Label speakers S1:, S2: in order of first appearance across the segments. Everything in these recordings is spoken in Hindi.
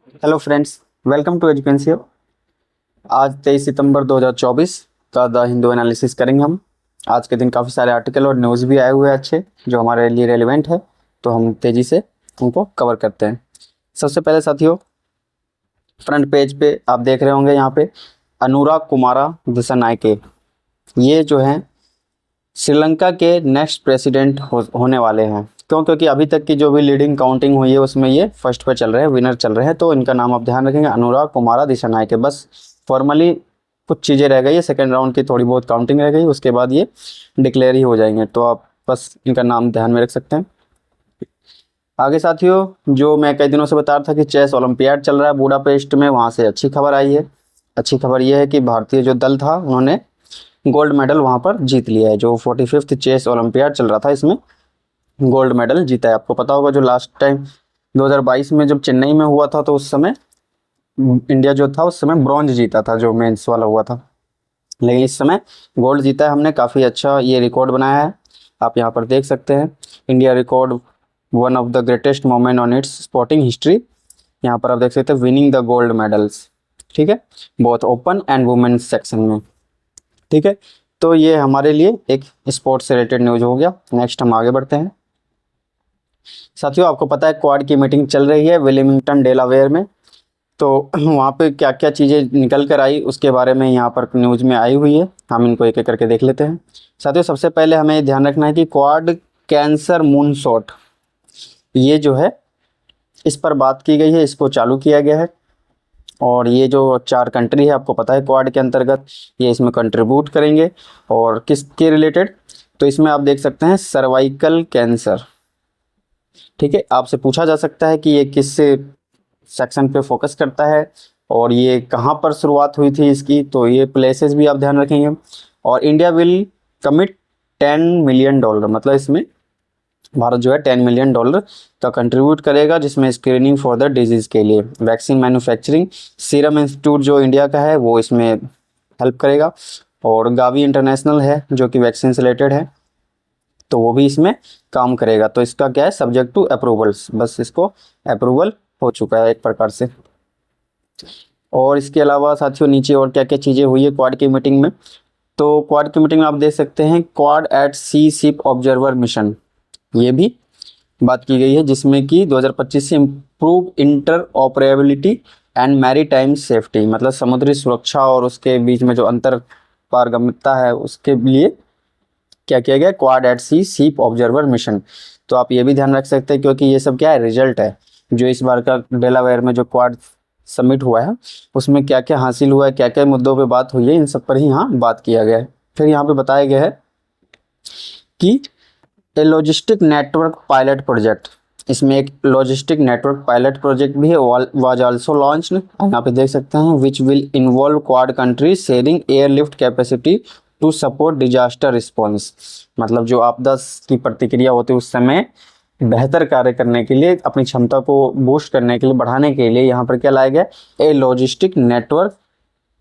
S1: हेलो फ्रेंड्स, वेलकम टू एजुकेंसियो। आज 23 सितंबर 2024 का द हिंदू एनालिसिस करेंगे हम। आज के दिन काफ़ी सारे आर्टिकल और न्यूज़ भी आए हुए हैं अच्छे, जो हमारे लिए रेलिवेंट है, तो हम तेज़ी से उनको कवर करते हैं। सबसे पहले साथियों, फ्रंट पेज पे आप देख रहे होंगे, यहाँ पे अनुराग कुमारा दिसानायके, ये जो हैं श्रीलंका के नेक्स्ट प्रेसिडेंट होने वाले हैं। क्यों? क्योंकि अभी तक की जो भी लीडिंग काउंटिंग हुई है उसमें ये फर्स्ट पे चल रहे हैं, विनर चल रहे हैं। तो इनका नाम आप ध्यान रखेंगे, अनुराग कुमारा दिसानायके। बस फॉर्मली कुछ चीज़ें रह गई है, सेकेंड राउंड की थोड़ी बहुत काउंटिंग रह गई, उसके बाद ये डिक्लेयर ही हो जाएंगे। तो आप बस इनका नाम ध्यान में रख सकते हैं। आगे साथियों, जो मैं कई दिनों से बता रहा था कि चेस ओलंपियाड चल रहा है बुडापेस्ट में, वहाँ से अच्छी खबर आई है। अच्छी खबर ये है कि भारतीय जो दल था उन्होंने गोल्ड मेडल वहाँ पर जीत लिया है। जो 45th चेस ओलंपियाड चल रहा था, इसमें गोल्ड मेडल जीता है। आपको पता होगा, जो लास्ट टाइम 2022 में जब चेन्नई में हुआ था, तो उस समय इंडिया जो था उस समय ब्रॉन्ज जीता था, जो मेंस वाला हुआ था। लेकिन इस समय गोल्ड जीता है हमने, काफ़ी अच्छा ये रिकॉर्ड बनाया है। आप यहाँ पर देख सकते हैं, India record, one of the greatest moment on it's sporting history. यहाँ पर आप देख सकते हैं, विनिंग द गोल्ड मेडल्स, ठीक है, both open and women's section में, ठीक है। तो ये हमारे लिए एक स्पोर्ट्स से रिलेटेड न्यूज हो गया। नेक्स्ट हम आगे बढ़ते हैं। साथियों, आपको पता है क्वाड की मीटिंग चल रही है विलिंगटन डेलावेयर में। तो वहाँ पे क्या क्या चीज़ें निकल कर आई उसके बारे में यहाँ पर न्यूज़ में आई हुई है, हम इनको एक एक करके देख लेते हैं। साथियों, सबसे पहले हमें ध्यान रखना है कि क्वाड कैंसर मून शॉट, ये जो है इस पर बात की गई है, इसको चालू किया गया है। और ये जो 4 कंट्री है, आपको पता है क्वाड के अंतर्गत ये इसमें कंट्रीब्यूट करेंगे। और किसके रिलेटेड? तो इसमें आप देख सकते हैं सर्वाइकल कैंसर, ठीक है। आपसे पूछा जा सकता है कि ये किस सेक्शन पे फोकस करता है और ये कहाँ पर शुरुआत हुई थी इसकी, तो ये प्लेसेस भी आप ध्यान रखेंगे। और इंडिया विल कमिट $10 मिलियन, मतलब इसमें भारत जो है $10 मिलियन का कंट्रीब्यूट करेगा, जिसमें स्क्रीनिंग फॉर द डिजीज़ के लिए वैक्सीन मैन्युफैक्चरिंग, सीरम इंस्टीट्यूट जो इंडिया का है वो इसमें हेल्प करेगा। और गावी इंटरनेशनल है जो कि वैक्सीन से रिलेटेड है, तो वो भी इसमें काम करेगा। तो इसका क्या है, सब्जेक्ट टू अप्रूवल्स, बस इसको अप्रूवल हो चुका है एक प्रकार से। और इसके अलावा साथियों, नीचे और क्या क्या चीज़ें हुई है क्वाड की मीटिंग में, तो क्वाड की मीटिंग में आप देख सकते हैं क्वाड एट सी शिप ऑब्जर्वर मिशन, ये भी बात की गई है, जिसमें कि 2025 से improve inter operability and maritime safety, मतलब समुद्री सुरक्षा और उसके बीच में जो अंतर पारगम्यता है उसके लिए क्या किया गया, क्वाड एट सी शिप ऑब्जर्वर मिशन। तो आप ये भी ध्यान रख सकते हैं, क्योंकि ये सब क्या है, रिजल्ट है जो इस बार का डेलावेयर में जो क्वाड समिट हुआ है उसमें क्या क्या हासिल हुआ है, क्या क्या मुद्दों पे बात हुई है, इन सब पर ही यहाँ बात किया गया है। फिर यहाँ पे बताया गया है कि ए लॉजिस्टिक नेटवर्क पायलट प्रोजेक्ट, इसमें एक लॉजिस्टिक नेटवर्क पायलट प्रोजेक्ट भी है, वाज आल्सो लॉन्च्ड, यहाँ पे देख सकते हैं, which will involve quad countries sharing airlift capacity to support disaster response, मतलब जो आपदा की प्रतिक्रिया होती है उस समय बेहतर कार्य करने के लिए, अपनी क्षमता को बूस्ट करने के लिए, बढ़ाने के लिए यहाँ पर क्या लाया गया, ए लॉजिस्टिक नेटवर्क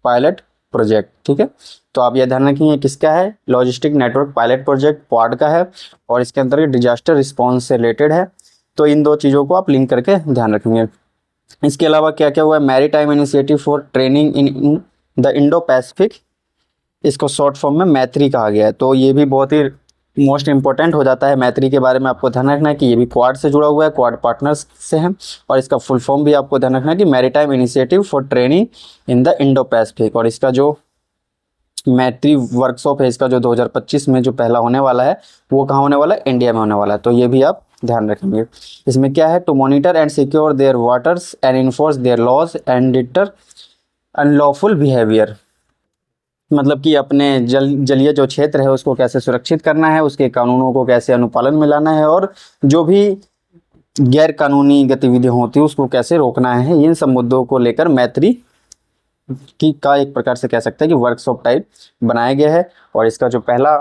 S1: पायलट प्रोजेक्ट, ठीक है। तो आप यह ध्यान रखेंगे किसका है, logistic network pilot project quad का है, और इसके अंतर्गत डिजास्टर रिस्पॉन्स से रिलेटेड है। तो इन दो चीज़ों को आप लिंक करके ध्यान रखेंगे। इसके अलावा क्या क्या हुआ है, maritime initiative for training in the Indo Pacific, इसको शॉर्ट फॉर्म में मैत्री कहा गया है। तो ये भी बहुत ही मोस्ट इंपॉर्टेंट हो जाता है। मैत्री के बारे में आपको ध्यान रखना है कि ये भी क्वाड से जुड़ा हुआ है, क्वाड पार्टनर्स से है, और इसका फुल फॉर्म भी आपको ध्यान रखना है कि maritime initiative for training in the Indo Pacific. और इसका जो मैत्री वर्कशॉप है इसका जो 2025 में जो पहला होने वाला है वो कहाँ होने वाला है, इंडिया में होने वाला है। तो ये भी आप ध्यान रखेंगे। इसमें क्या है, to monitor and secure their waters and enforce their laws and deter unlawful behaviour, मतलब कि अपने जलीय जो क्षेत्र है उसको कैसे सुरक्षित करना है, उसके कानूनों को कैसे अनुपालन में लाना है, और जो भी गैर कानूनी गतिविधियां होती है उसको कैसे रोकना है, इन सब मुद्दों को लेकर मैत्री की का एक प्रकार से कह सकते हैं कि वर्कशॉप टाइप बनाया गया है। और इसका जो पहला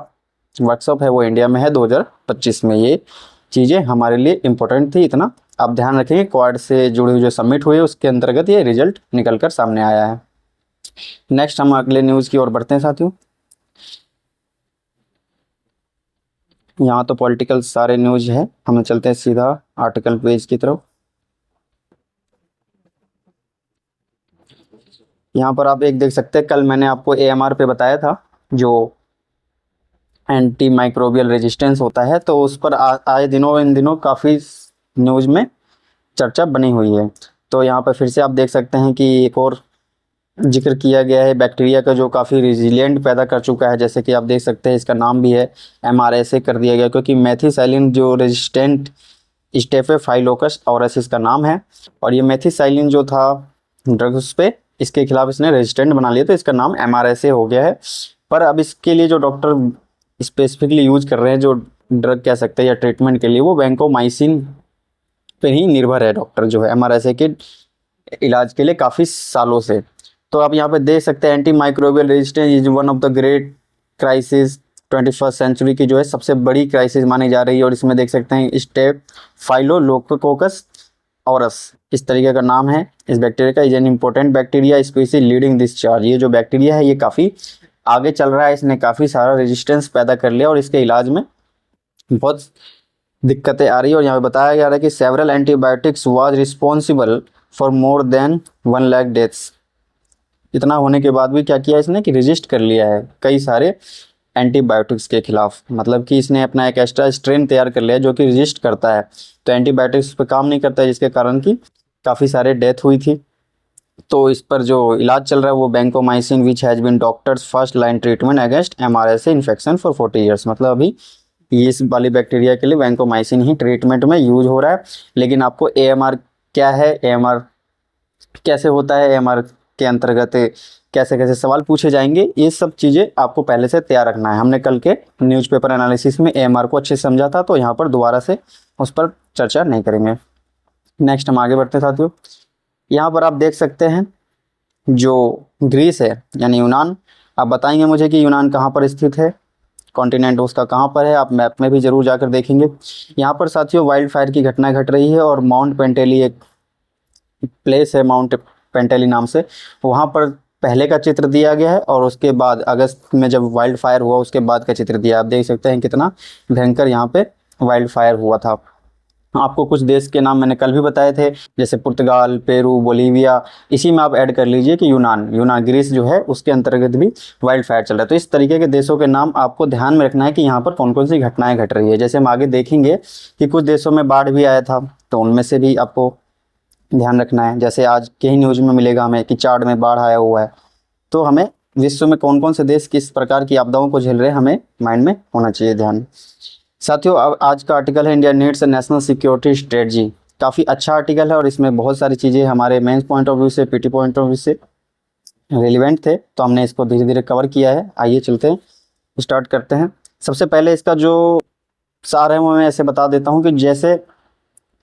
S1: वर्कशॉप है वो इंडिया में है 2025 में। ये चीज़ें हमारे लिए इम्पोर्टेंट थी, इतना आप ध्यान रखेंगे। क्वाड से जुड़ी हुई जो समिट हुई है उसके अंतर्गत ये रिजल्ट निकल कर सामने आया है। नेक्स्ट हम अगले न्यूज़ की ओर बढ़ते हैं साथियों। यहाँ तो पॉलिटिकल सारे न्यूज है, हम चलते हैं सीधा आर्टिकल पेज की तरफ। यहाँ पर आप एक देख सकते हैं, कल मैंने आपको AMR पे बताया था, जो एंटी माइक्रोबियल रेजिस्टेंस होता है, तो उस पर आए दिनों इन दिनों काफ़ी न्यूज़ में चर्चा बनी हुई है। तो यहाँ पर फिर से आप देख सकते हैं कि एक और जिक्र किया गया है बैक्टीरिया का, जो काफ़ी रेजिलिएंट पैदा कर चुका है। जैसे कि आप देख सकते हैं, इसका नाम भी है MRSA कर दिया गया, क्योंकि मेथिसाइलिन जो रेजिस्टेंट स्टेफेफाइलोकस औरस इसका नाम है, और ये मेथिसाइलिन जो था ड्रग्स पे, इसके खिलाफ इसने रेजिस्टेंट बना लिया, तो इसका नाम MRSA हो गया है। पर अब इसके लिए जो डॉक्टर स्पेसिफिकली यूज कर रहे हैं, जो ड्रग कह सकते हैं या ट्रीटमेंट के लिए, वो वैंकोमाइसिन पे ही निर्भर है डॉक्टर जो है MRSA के इलाज के लिए काफ़ी सालों से। तो आप यहाँ पे देख सकते हैं, anti microbial resistance is one of the great crisis 21st century की जो है सबसे बड़ी क्राइसिस मानी जा रही है। और इसमें देख सकते हैं स्टेफाइलोकोकस औरस, इस तरीके का नाम है इस बैक्टीरिया का। Is an important bacteria species leading this charge. ये जो बैक्टीरिया है ये काफ़ी आगे चल रहा है, इसने काफ़ी सारा रेजिस्टेंस पैदा कर लिया और इसके इलाज में बहुत दिक्कतें आ रही है। और यहाँ पे बताया जा रहा है कि several antibiotics was responsible for more than 1 lakh deaths. इतना होने के बाद भी क्या किया इसने कि रजिस्ट कर लिया है कई सारे एंटीबायोटिक्स के खिलाफ, मतलब कि इसने अपना एक एक्स्ट्रा स्ट्रेन तैयार कर लिया जो कि रजिस्ट करता है। तो एंटीबायोटिक्स पे काम नहीं करता है, जिसके कारण कि काफ़ी सारे डेथ हुई थी। तो इस पर जो इलाज चल रहा है वो vancomycin, which has been doctors first line treatment against MRSA infection for 40 years. मतलब अभी ये इस वाली बैक्टीरिया के लिए वैंकोमाइसिन ही ट्रीटमेंट में यूज हो रहा है। लेकिन आपको AMR क्या है, AMR कैसे होता है, AMR के अंतर्गत कैसे कैसे सवाल पूछे जाएंगे, ये सब चीज़ें आपको पहले से तैयार रखना है। हमने कल के न्यूज़पेपर एनालिसिस में AMR को अच्छे से समझा था, तो यहाँ पर दोबारा से उस पर चर्चा नहीं करेंगे। नेक्स्ट हम आगे बढ़ते हैं साथियों। यहाँ पर आप देख सकते हैं जो ग्रीस है यानी यूनान। आप बताएंगे मुझे कि यूनान कहाँ पर स्थित है, कॉन्टिनेंट उसका कहाँ पर है, आप मैप में भी ज़रूर जाकर देखेंगे। यहाँ पर साथियों वाइल्ड फायर की घटना घट रही है, और माउंट पेंटेली एक प्लेस है माउंट पेंटेली नाम से, वहाँ पर पहले का चित्र दिया गया है, और उसके बाद अगस्त में जब वाइल्ड फायर हुआ उसके बाद का चित्र दिया। आप देख सकते हैं कितना भयंकर यहाँ पे वाइल्ड फायर हुआ था। आपको कुछ देश के नाम मैंने कल भी बताए थे, जैसे पुर्तगाल, पेरू, बोलीविया। इसी में आप ऐड कर लीजिए कि यूनान ग्रीस जो है उसके अंतर्गत भी वाइल्ड फायर चल रहा है। तो इस तरीके के देशों के नाम आपको ध्यान में रखना है कि यहाँ पर कौन कौन सी घटनाएं घट रही है। जैसे हम आगे देखेंगे कि कुछ देशों में बाढ़ भी आया था, तो उनमें से भी आपको ध्यान रखना है। जैसे आज के ही न्यूज़ में मिलेगा हमें कि चाड में बाढ़ आया हुआ है। तो हमें विश्व में कौन कौन से देश किस प्रकार की आपदाओं को झेल रहे हैं, हमें माइंड में होना चाहिए ध्यान। साथियों अब आज का आर्टिकल है India needs a national security strategy. काफ़ी अच्छा आर्टिकल है और इसमें बहुत सारी चीज़ें हमारे मेंस पॉइंट ऑफ व्यू से, PT पॉइंट ऑफ व्यू से रिलेवेंट थे, तो हमने इसको धीरे धीरे कवर किया है। आइए चलते हैं, स्टार्ट करते हैं। सबसे पहले इसका जो सार है वो मैं ऐसे बता देता हूँ कि जैसे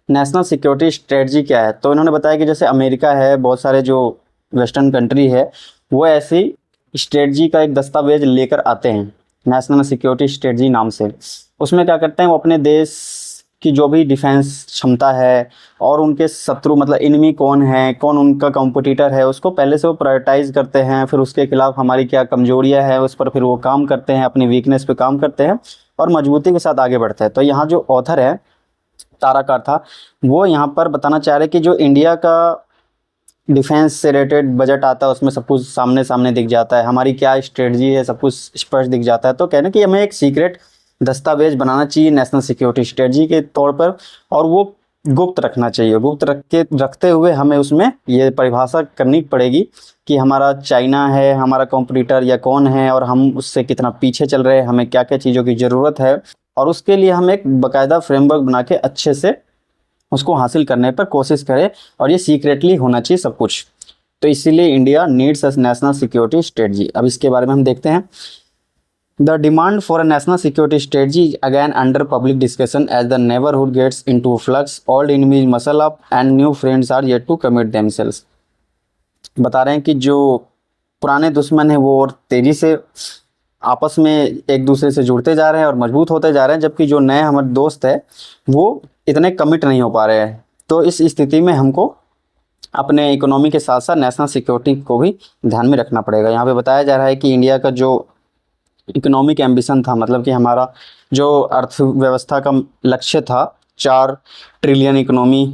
S1: नेशनल सिक्योरिटी स्ट्रेटजी क्या है। तो इन्होंने बताया कि जैसे अमेरिका है, बहुत सारे जो वेस्टर्न कंट्री है, वो ऐसी स्ट्रेटजी का एक दस्तावेज लेकर आते हैं नेशनल सिक्योरिटी स्ट्रेटजी नाम से। उसमें क्या करते हैं, वो अपने देश की जो भी डिफेंस क्षमता है और उनके शत्रु मतलब इनमी कौन है, कौन उनका कॉम्पिटिटर है, उसको पहले से वो प्रायोरिटाइज करते हैं। फिर उसके खिलाफ हमारी क्या कमजोरियां है उस पर फिर वो काम करते हैं, अपनी वीकनेस पे काम करते हैं और मजबूती के साथ आगे बढ़ते हैं। तो यहाँ जो ऑथर है ताराकार था, वो यहाँ पर बताना चाह रहे कि जो इंडिया का डिफेंस से रिलेटेड बजट आता है उसमें सब कुछ सामने सामने दिख जाता है, हमारी क्या स्ट्रेटजी है सब कुछ स्पष्ट दिख जाता है। तो कहना कि हमें एक सीक्रेट दस्तावेज बनाना चाहिए नेशनल सिक्योरिटी स्ट्रेटजी के तौर पर, और वो गुप्त रखना चाहिए। गुप्त रखते हुए हमें उसमें ये परिभाषा करनी पड़ेगी कि हमारा चाइना है हमारा कॉम्पिटिटर या कौन है, और हम उससे कितना पीछे चल रहे हैं, हमें क्या क्या चीज़ों की ज़रूरत है, और उसके लिए हम एक बाकायदा फ्रेमवर्क बना के अच्छे से उसको हासिल करने पर कोशिश करें, और ये सीक्रेटली होना चाहिए सब कुछ। तो इसीलिए India needs a national security strategy. अब इसके बारे में हम देखते हैं। The demand for a national security strategy again under public discussion as the neighbourhood gets into flux, old enemies muscle up and new friends are yet to commit themselves. बता रहे हैं कि जो पुराने दुश्मन है वो और तेजी से आपस में एक दूसरे से जुड़ते जा रहे हैं और मजबूत होते जा रहे हैं, जबकि जो नए हमारे दोस्त है वो इतने कमिट नहीं हो पा रहे हैं। तो इस स्थिति में हमको अपने इकोनॉमी के साथ साथ नेशनल सिक्योरिटी को भी ध्यान में रखना पड़ेगा। यहाँ पे बताया जा रहा है कि इंडिया का जो इकोनॉमिक एम्बिशन था, मतलब कि हमारा जो अर्थव्यवस्था का लक्ष्य था 4 ट्रिलियन इकोनॉमी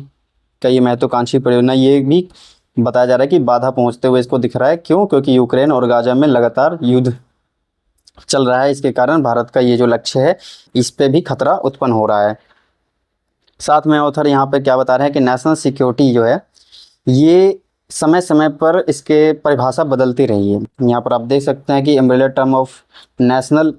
S1: का, ये महत्वाकांक्षी परियोजना, ये भी बताया जा रहा है कि बाधा पहुंचते हुए इसको दिख रहा है। क्यों? क्योंकि यूक्रेन और गाजा में लगातार युद्ध चल रहा है, इसके कारण भारत का ये जो लक्ष्य है इस पे भी खतरा उत्पन्न हो रहा है। साथ में ऑथर यहाँ पे क्या बता रहे हैं कि नेशनल सिक्योरिटी जो है ये समय समय पर इसके परिभाषा बदलती रही है। यहाँ पर आप देख सकते हैं कि umbrella term of national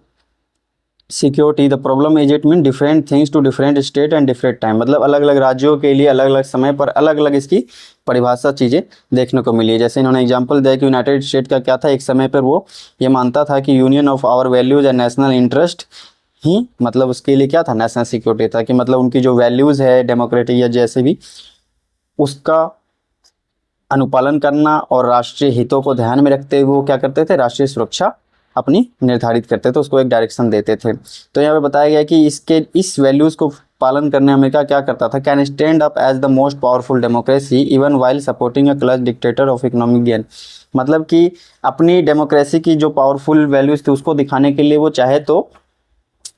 S1: security, the problem is it mean different things to different state and different time. मतलब अलग अलग राज्यों के लिए अलग अलग समय पर अलग अलग इसकी परिभाषा चीज़ें देखने को मिली है। जैसे इन्होंने एग्जांपल दिया कि यूनाइटेड स्टेट का क्या था, एक समय पर वो ये मानता था कि union of our values and national interest ही, मतलब उसके लिए क्या था, नेशनल सिक्योरिटी था। कि मतलब उनकी जो वैल्यूज़ है डेमोक्रेटिक या जैसे भी, उसका अनुपालन करना और राष्ट्रीय हितों को ध्यान में रखते हुए वो क्या करते थे, राष्ट्रीय सुरक्षा अपनी निर्धारित करते थे, उसको एक डायरेक्शन देते थे। तो यहाँ पे बताया गया कि इस वैल्यूज़ को पालन करने अमेरिका क्या करता था, can stand up as the most powerful democracy even while supporting a clutch dictator of economic gain. मतलब कि अपनी डेमोक्रेसी की जो पावरफुल वैल्यूज़ थी उसको दिखाने के लिए वो चाहे तो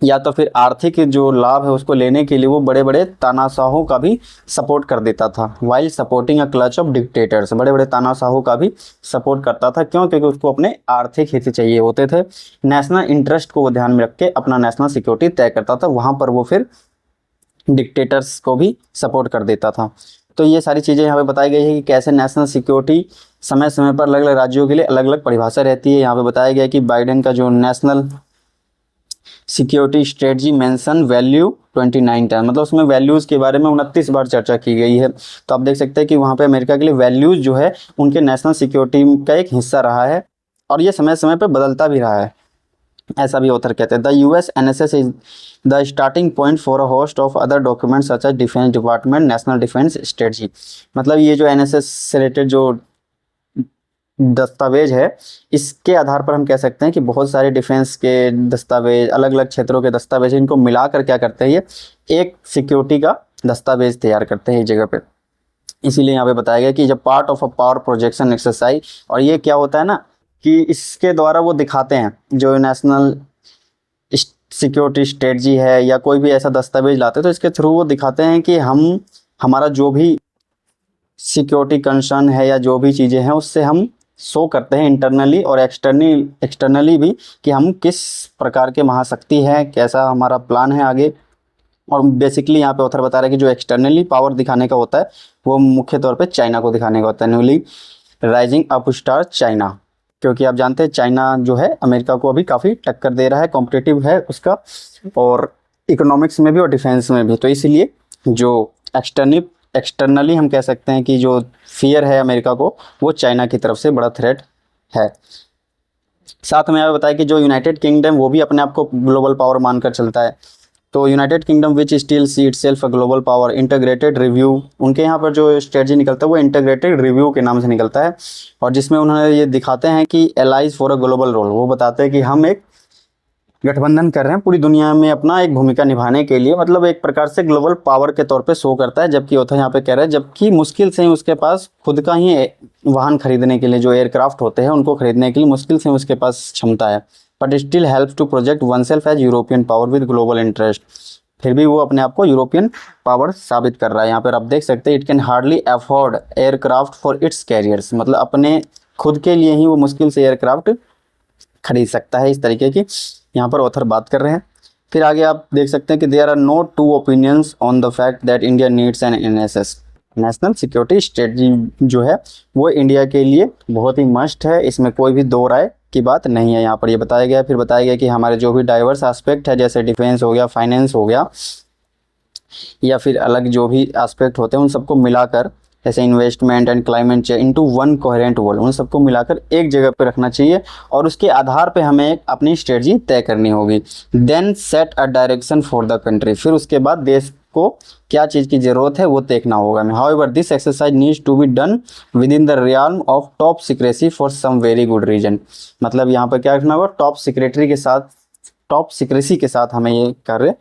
S1: या तो फिर आर्थिक जो लाभ है उसको लेने के लिए वो बड़े बड़े तानाशाहों का भी सपोर्ट कर देता था। While supporting a clutch of dictators, बड़े बड़े तानाशाहों का भी सपोर्ट करता था। क्यों? क्योंकि उसको अपने आर्थिक हित चाहिए होते थे। नेशनल इंटरेस्ट को वो ध्यान में रख के अपना नेशनल सिक्योरिटी तय करता था, वहाँ पर वो फिर डिक्टेटर्स को भी सपोर्ट कर देता था। तो ये सारी चीज़ें यहाँ पे बताई गई है कि कैसे नेशनल सिक्योरिटी समय समय पर अलग अलग राज्यों के लिए अलग अलग परिभाषा रहती है। यहाँ पे बताया गया कि बाइडेन का जो national security strategy mention value 29 time, मतलब उसमें वैल्यूज़ के बारे में 29 बार चर्चा की गई है। तो आप देख सकते हैं कि वहाँ पे अमेरिका के लिए वैल्यूज़ जो है उनके नेशनल सिक्योरिटी का एक हिस्सा रहा है और ये समय समय पर बदलता भी रहा है, ऐसा भी ऑथर कहते हैं। The US NSS is the starting point for a host of other documents such as defence department national defence strategy. मतलब ये जो एनएसएस से रिलेटेड जो दस्तावेज है इसके आधार पर हम कह सकते हैं कि बहुत सारे डिफेंस के दस्तावेज, अलग अलग क्षेत्रों के दस्तावेज, इनको मिलाकर क्या करते हैं, ये एक सिक्योरिटी का दस्तावेज तैयार करते हैं एक जगह पे। इसीलिए यहाँ पे बताया गया कि जब part of a power projection exercise, और ये क्या होता है ना कि इसके द्वारा वो दिखाते हैं जो नेशनल सिक्योरिटी स्ट्रेटजी है या कोई भी ऐसा दस्तावेज लाते हैं तो इसके थ्रू वो दिखाते हैं कि हम हमारा जो भी सिक्योरिटी कंसर्न है या जो भी चीज़ें हैं उससे हम शो करते हैं इंटरनली और एक्सटर्नली भी कि हम किस प्रकार के महाशक्ति हैं, कैसा हमारा प्लान है आगे। और बेसिकली यहाँ पे ऑथर बता रहे हैं कि जो एक्सटर्नली पावर दिखाने का होता है वो मुख्य तौर पे चाइना को दिखाने का होता है, newly rising up star China. क्योंकि आप जानते हैं चाइना जो है अमेरिका को अभी काफ़ी टक्कर दे रहा है, कॉम्पिटिटिव है उसका, और इकोनॉमिक्स में भी और डिफेंस में भी। तो इसीलिए जो एक्सटर्नली हम कह सकते हैं कि जो फियर है अमेरिका को वो चाइना की तरफ से बड़ा थ्रेट है। साथ में बताया कि जो यूनाइटेड किंगडम वो भी अपने आप को ग्लोबल पावर मानकर चलता है। तो United Kingdom which still see itself a global power integrated review, उनके यहाँ पर जो स्ट्रेटजी निकलता है वो इंटीग्रेटेड रिव्यू के नाम से निकलता है, और जिसमें उन्होंने ये दिखाते हैं कि allies for a global role. वो बताते हैं कि हम एक गठबंधन कर रहे हैं पूरी दुनिया में अपना एक भूमिका निभाने के लिए, मतलब एक प्रकार से ग्लोबल पावर के तौर पे शो करता है। जबकि ऑथर यहाँ पे कह रहे हैं जबकि मुश्किल से ही उसके पास खुद का ही वाहन खरीदने के लिए, जो एयरक्राफ्ट होते हैं उनको खरीदने के लिए मुश्किल से उसके पास क्षमता है, but still help to project one self as European power with global interest. फिर भी वो अपने आप को यूरोपियन पावर साबित कर रहा है। यहाँ पर आप देख सकते हैं it can hardly afford aircraft for its carriers, मतलब अपने खुद के लिए ही वो मुश्किल से एयरक्राफ्ट खरीद सकता है। इस तरीके की यहाँ पर ऑथर बात कर रहे हैं। फिर आगे आप देख सकते हैं कि there are no two opinions on the fact that India needs an NSS, national security strategy जो है वो इंडिया के लिए बहुत ही मस्ट है, इसमें कोई भी दो राय की बात नहीं है। यहाँ पर ये बताया गया। फिर बताया गया कि हमारे जो भी डाइवर्स एस्पेक्ट है जैसे डिफेंस हो गया, फाइनेंस हो गया, या फिर अलग जो भी एस्पेक्ट होते हैं उन सबको मिलाकर, जैसे investment and climate change into one coherent world, उन सबको मिलाकर एक जगह पे रखना चाहिए और उसके आधार पे हमें अपनी स्ट्रेटजी तय करनी होगी। Then set a direction for the country, फिर उसके बाद देश को क्या चीज़ की ज़रूरत है वो देखना होगा। However this exercise needs to be done with in the realm of top secrecy for some very good reason. मतलब यहाँ पर क्या रखना होगा, टॉप सीक्रेसी के साथ हमें ये कार्य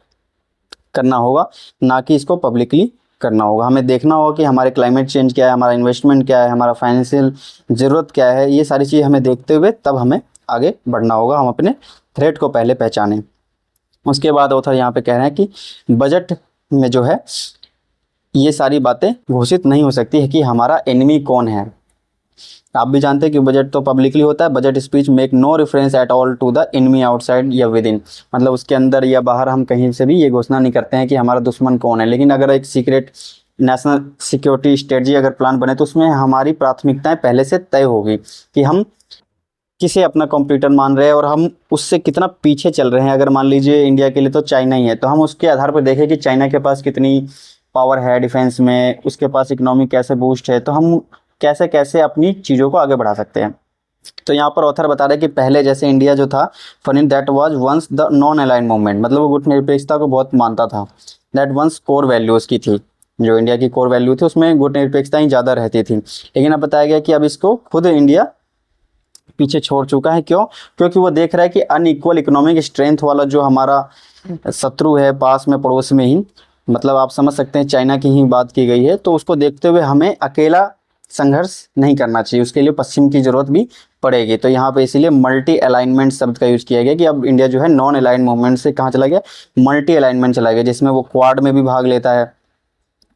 S1: करना होगा, ना कि इसको पब्लिकली करना होगा। हमें देखना होगा कि हमारे क्लाइमेट चेंज क्या है, हमारा इन्वेस्टमेंट क्या है, हमारा फाइनेंशियल ज़रूरत क्या है, ये सारी चीज़ हमें देखते हुए तब हमें आगे बढ़ना होगा। हम अपने थ्रेट को पहले पहचानें। उसके बाद ऑथर यहाँ पे कह रहे हैं कि बजट में जो है ये सारी बातें घोषित नहीं हो सकती है कि हमारा एनिमी कौन है। आप भी जानते हैं कि बजट तो पब्लिकली होता है। Budget speech make no reference at all to the enemy outside या विद इन, मतलब उसके अंदर या बाहर हम कहीं से भी ये घोषणा नहीं करते हैं कि हमारा दुश्मन कौन है। लेकिन अगर एक सीक्रेट नेशनल सिक्योरिटी स्ट्रेटजी अगर प्लान बने तो उसमें हमारी प्राथमिकताएं पहले से तय होगी कि हम किसे अपना कॉम्पिटिटर मान रहे हैं और हम उससे कितना पीछे चल रहे हैं। अगर मान लीजिए इंडिया के लिए तो चाइना ही है, तो हम उसके आधार पर देखें कि चाइना के पास कितनी पावर है डिफेंस में, उसके पास इकोनॉमी कैसे बूस्ट है, तो हम कैसे कैसे अपनी चीज़ों को आगे बढ़ा सकते हैं। तो यहाँ पर ऑथर बता रहे हैं कि पहले जैसे इंडिया जो था, for that was once the non align movement, मतलब वो गुटनिरपेक्षता को बहुत मानता था। दैट वंस कोर वैल्यूज़ की थी, जो इंडिया की कोर वैल्यू थी उसमें गुटनिरपेक्षता ही ज़्यादा रहती थी। लेकिन अब बताया गया कि अब इसको खुद इंडिया पीछे छोड़ चुका है। क्यों? क्योंकि वो देख रहा है कि अनइक्वल इकोनॉमिक स्ट्रेंथ वाला जो हमारा शत्रु है पास में पड़ोस में ही, मतलब आप समझ सकते हैं चाइना की ही बात की गई है, तो उसको देखते हुए हमें अकेला संघर्ष नहीं करना चाहिए, उसके लिए पश्चिम की जरूरत भी पड़ेगी। तो यहाँ पे इसीलिए मल्टी अलाइनमेंट शब्द का यूज किया गया कि अब इंडिया जो है नॉन अलाइन मूवमेंट से कहाँ चला गया, मल्टी अलाइनमेंट चला गया, जिसमें वो क्वाड में भी भाग लेता है।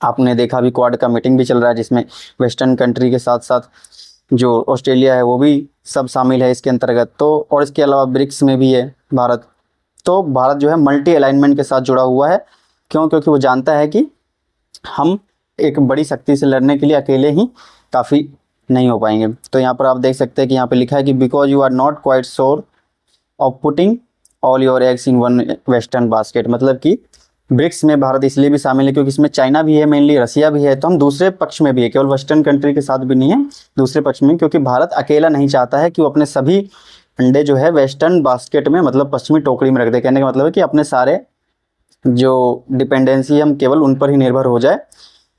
S1: आपने देखा भी क्वाड का मीटिंग भी चल रहा है जिसमें वेस्टर्न कंट्री के साथ साथ जो ऑस्ट्रेलिया है वो भी सब शामिल है इसके अंतर्गत। तो और इसके अलावा ब्रिक्स में भी है भारत। तो भारत जो है मल्टी अलाइनमेंट के साथ जुड़ा हुआ है। क्यों? क्योंकि वो जानता है कि हम एक बड़ी शक्ति से लड़ने के लिए अकेले ही काफ़ी नहीं हो पाएंगे। तो यहाँ पर आप देख सकते हैं कि यहाँ पे लिखा है कि because you are not quite sure of putting all your eggs in one western basket, मतलब कि ब्रिक्स में भारत इसलिए भी शामिल है क्योंकि इसमें चाइना भी है, मेनली रसिया भी है, तो हम दूसरे पक्ष में भी है, केवल वेस्टर्न कंट्री के साथ भी नहीं है, दूसरे पक्ष में, क्योंकि भारत अकेला नहीं चाहता है कि वो अपने सभी अंडे जो है वेस्टर्न बास्केट में, मतलब पश्चिमी टोकरी में रख दे। कहने का मतलब है कि अपने सारे जो डिपेंडेंसी हम केवल उन पर ही निर्भर हो जाए।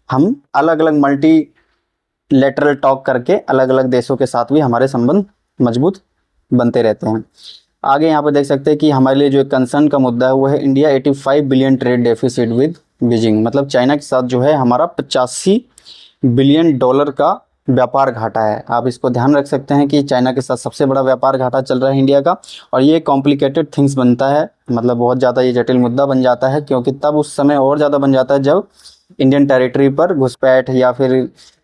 S1: हम अलग अलग मल्टी लेटरल टॉक करके अलग अलग देशों के साथ भी हमारे संबंध मजबूत बनते रहते हैं। आगे यहाँ पर देख सकते हैं कि हमारे लिए जो कंसर्न का मुद्दा है वो है India 85 billion trade deficit with Beijing, मतलब चाइना के साथ जो है हमारा 85 बिलियन डॉलर का व्यापार घाटा है। आप इसको ध्यान रख सकते हैं कि चाइना के साथ सबसे बड़ा व्यापार घाटा चल रहा है इंडिया का, और ये कॉम्प्लिकेटेड थिंग्स बनता है, मतलब बहुत ज़्यादा ये जटिल मुद्दा बन जाता है, क्योंकि तब उस समय और ज़्यादा बन जाता है जब इंडियन टेरिटरी पर घुसपैठ या फिर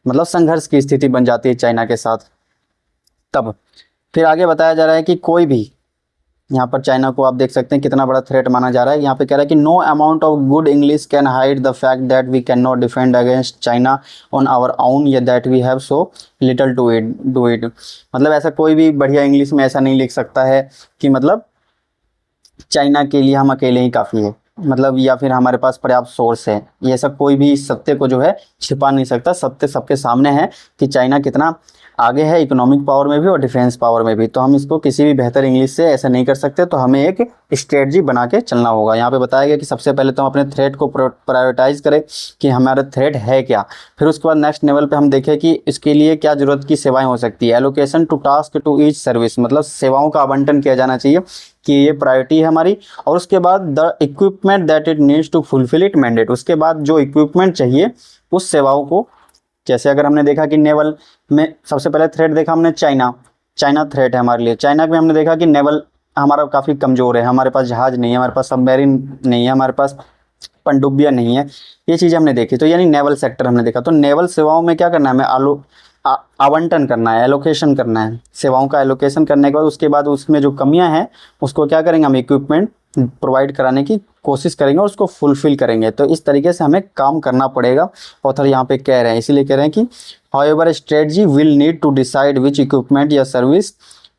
S1: मतलब संघर्ष की स्थिति बन जाती है चाइना के साथ। तब फिर आगे बताया जा रहा है कि कोई भी, यहाँ पर चाइना को आप देख सकते हैं कितना बड़ा थ्रेट माना जा रहा है। यहाँ पे कह रहा है कि no amount of good English can hide the fact that we can not defend against China on our own या that we have so little to do it, मतलब ऐसा कोई भी बढ़िया इंग्लिश में ऐसा नहीं लिख सकता है कि मतलब चाइना के लिए हम अकेले ही काफ़ी है, मतलब या फिर हमारे पास पर्याप्त सोर्स है। ये सब कोई भी इस सत्य को जो है छिपा नहीं सकता, सत्य सबके सामने है कि चाइना कितना आगे है इकोनॉमिक पावर में भी और डिफेंस पावर में भी। तो हम इसको किसी भी बेहतर इंग्लिश से ऐसा नहीं कर सकते, तो हमें एक स्ट्रेटजी बना के चलना होगा। यहाँ पे बताया गया कि सबसे पहले तो हम अपने थ्रेट को प्रायोरिटाइज करें कि हमारा थ्रेट है क्या, फिर उसके बाद नेक्स्ट लेवल पे हम देखें कि इसके लिए क्या जरूरत की सेवाएं हो सकती है। Allocation to task to each service, मतलब सेवाओं का आवंटन किया जाना चाहिए कि ये प्रायोरिटी है हमारी। और उसके बाद the equipment that it needs to fulfil it mandate, उसके बाद जो इक्विपमेंट चाहिए उस सेवाओं को, जैसे अगर हमने देखा कि नेवल में सबसे पहले थ्रेट देखा हमने चाइना थ्रेट है हमारे लिए। चाइना में हमने देखा कि नेवल हमारा काफ़ी कमज़ोर है, हमारे पास जहाज़ नहीं है, हमारे पास सबमरीन नहीं है, हमारे पास पनडुब्बियाँ नहीं है, ये चीज़ें हमने देखी। तो यानी नेवल सेक्टर हमने देखा। तो नेवल सेवाओं में क्या करना है, हमें आवंटन करना है, एलोकेशन करना है, सेवाओं का एलोकेशन करने के बाद उसके बाद उसमें जो कमियां हैं उसको क्या करेंगे, हम इक्विपमेंट प्रोवाइड कराने की कोशिश करेंगे और उसको फुलफिल करेंगे। तो इस तरीके से हमें काम करना पड़ेगा। ऑथर यहाँ पे कह रहे हैं, इसीलिए कह रहे हैं कि however strategy will need to decide which equipment या service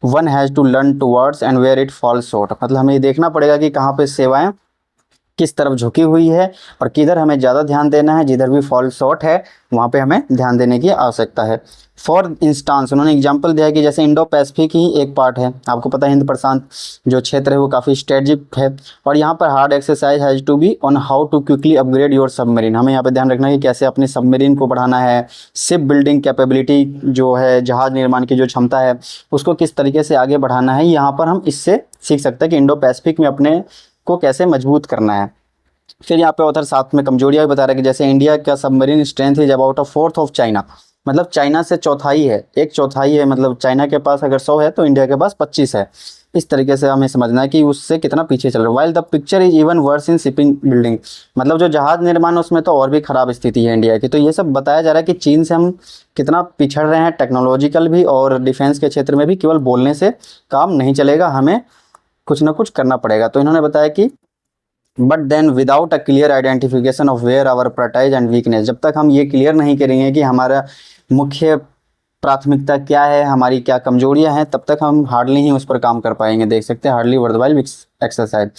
S1: one has to learn towards and where it falls short, मतलब हमें ये देखना पड़ेगा कि कहाँ पे सेवाएं किस तरफ झुकी हुई है और किधर हमें ज़्यादा ध्यान देना है। जिधर भी फॉल शॉर्ट है वहाँ पे हमें ध्यान देने की आवश्यकता है। फॉर इंस्टांस उन्होंने एग्जांपल दिया कि जैसे इंडो पैसिफिक ही एक पार्ट है, आपको पता है हिंद प्रशांत जो क्षेत्र है वो काफ़ी स्ट्रेटजिक है, और यहाँ पर hard exercise has to be on how to quickly upgrade your submarine. हमें यहाँ पे ध्यान रखना है कि कैसे अपने सबमरीन को बढ़ाना है, शिप बिल्डिंग कैपेबिलिटी जो है, जहाज निर्माण की जो क्षमता है उसको किस तरीके से आगे बढ़ाना है। यहाँ पर हम इससे सीख सकते हैं कि इंडो पैसिफिक में अपने को कैसे मजबूत करना है। फिर यहाँ पे ऑथर साथ में कमजोरियाँ भी बता रहे हैं कि जैसे इंडिया का submarine strength is about 1/4 of China, मतलब चाइना से चौथाई है, 1/4 है, मतलब चाइना के पास अगर 100 है तो इंडिया के पास 25 है। इस तरीके से हमें समझना है कि उससे कितना पीछे चल रहा है। While the picture is even worse in shipping building, मतलब जो जहाज निर्माण है उसमें तो और भी खराब स्थिति है इंडिया की। तो ये सब बताया जा रहा है कि चीन से हम कितना पिछड़ रहे हैं टेक्नोलॉजिकल भी और डिफेंस के क्षेत्र में भी। केवल बोलने से काम नहीं चलेगा, हमें कुछ ना कुछ करना पड़ेगा। तो इन्होंने बताया कि but then without a clear identification of where our prioritise and weakness, जब तक हम ये क्लियर नहीं करेंगे कि हमारा मुख्य प्राथमिकता क्या है, हमारी क्या कमजोरियां हैं, तब तक हम हार्डली ही उस पर काम कर पाएंगे। देख सकते हैं हार्डली वर्थवाइल एक्सरसाइज।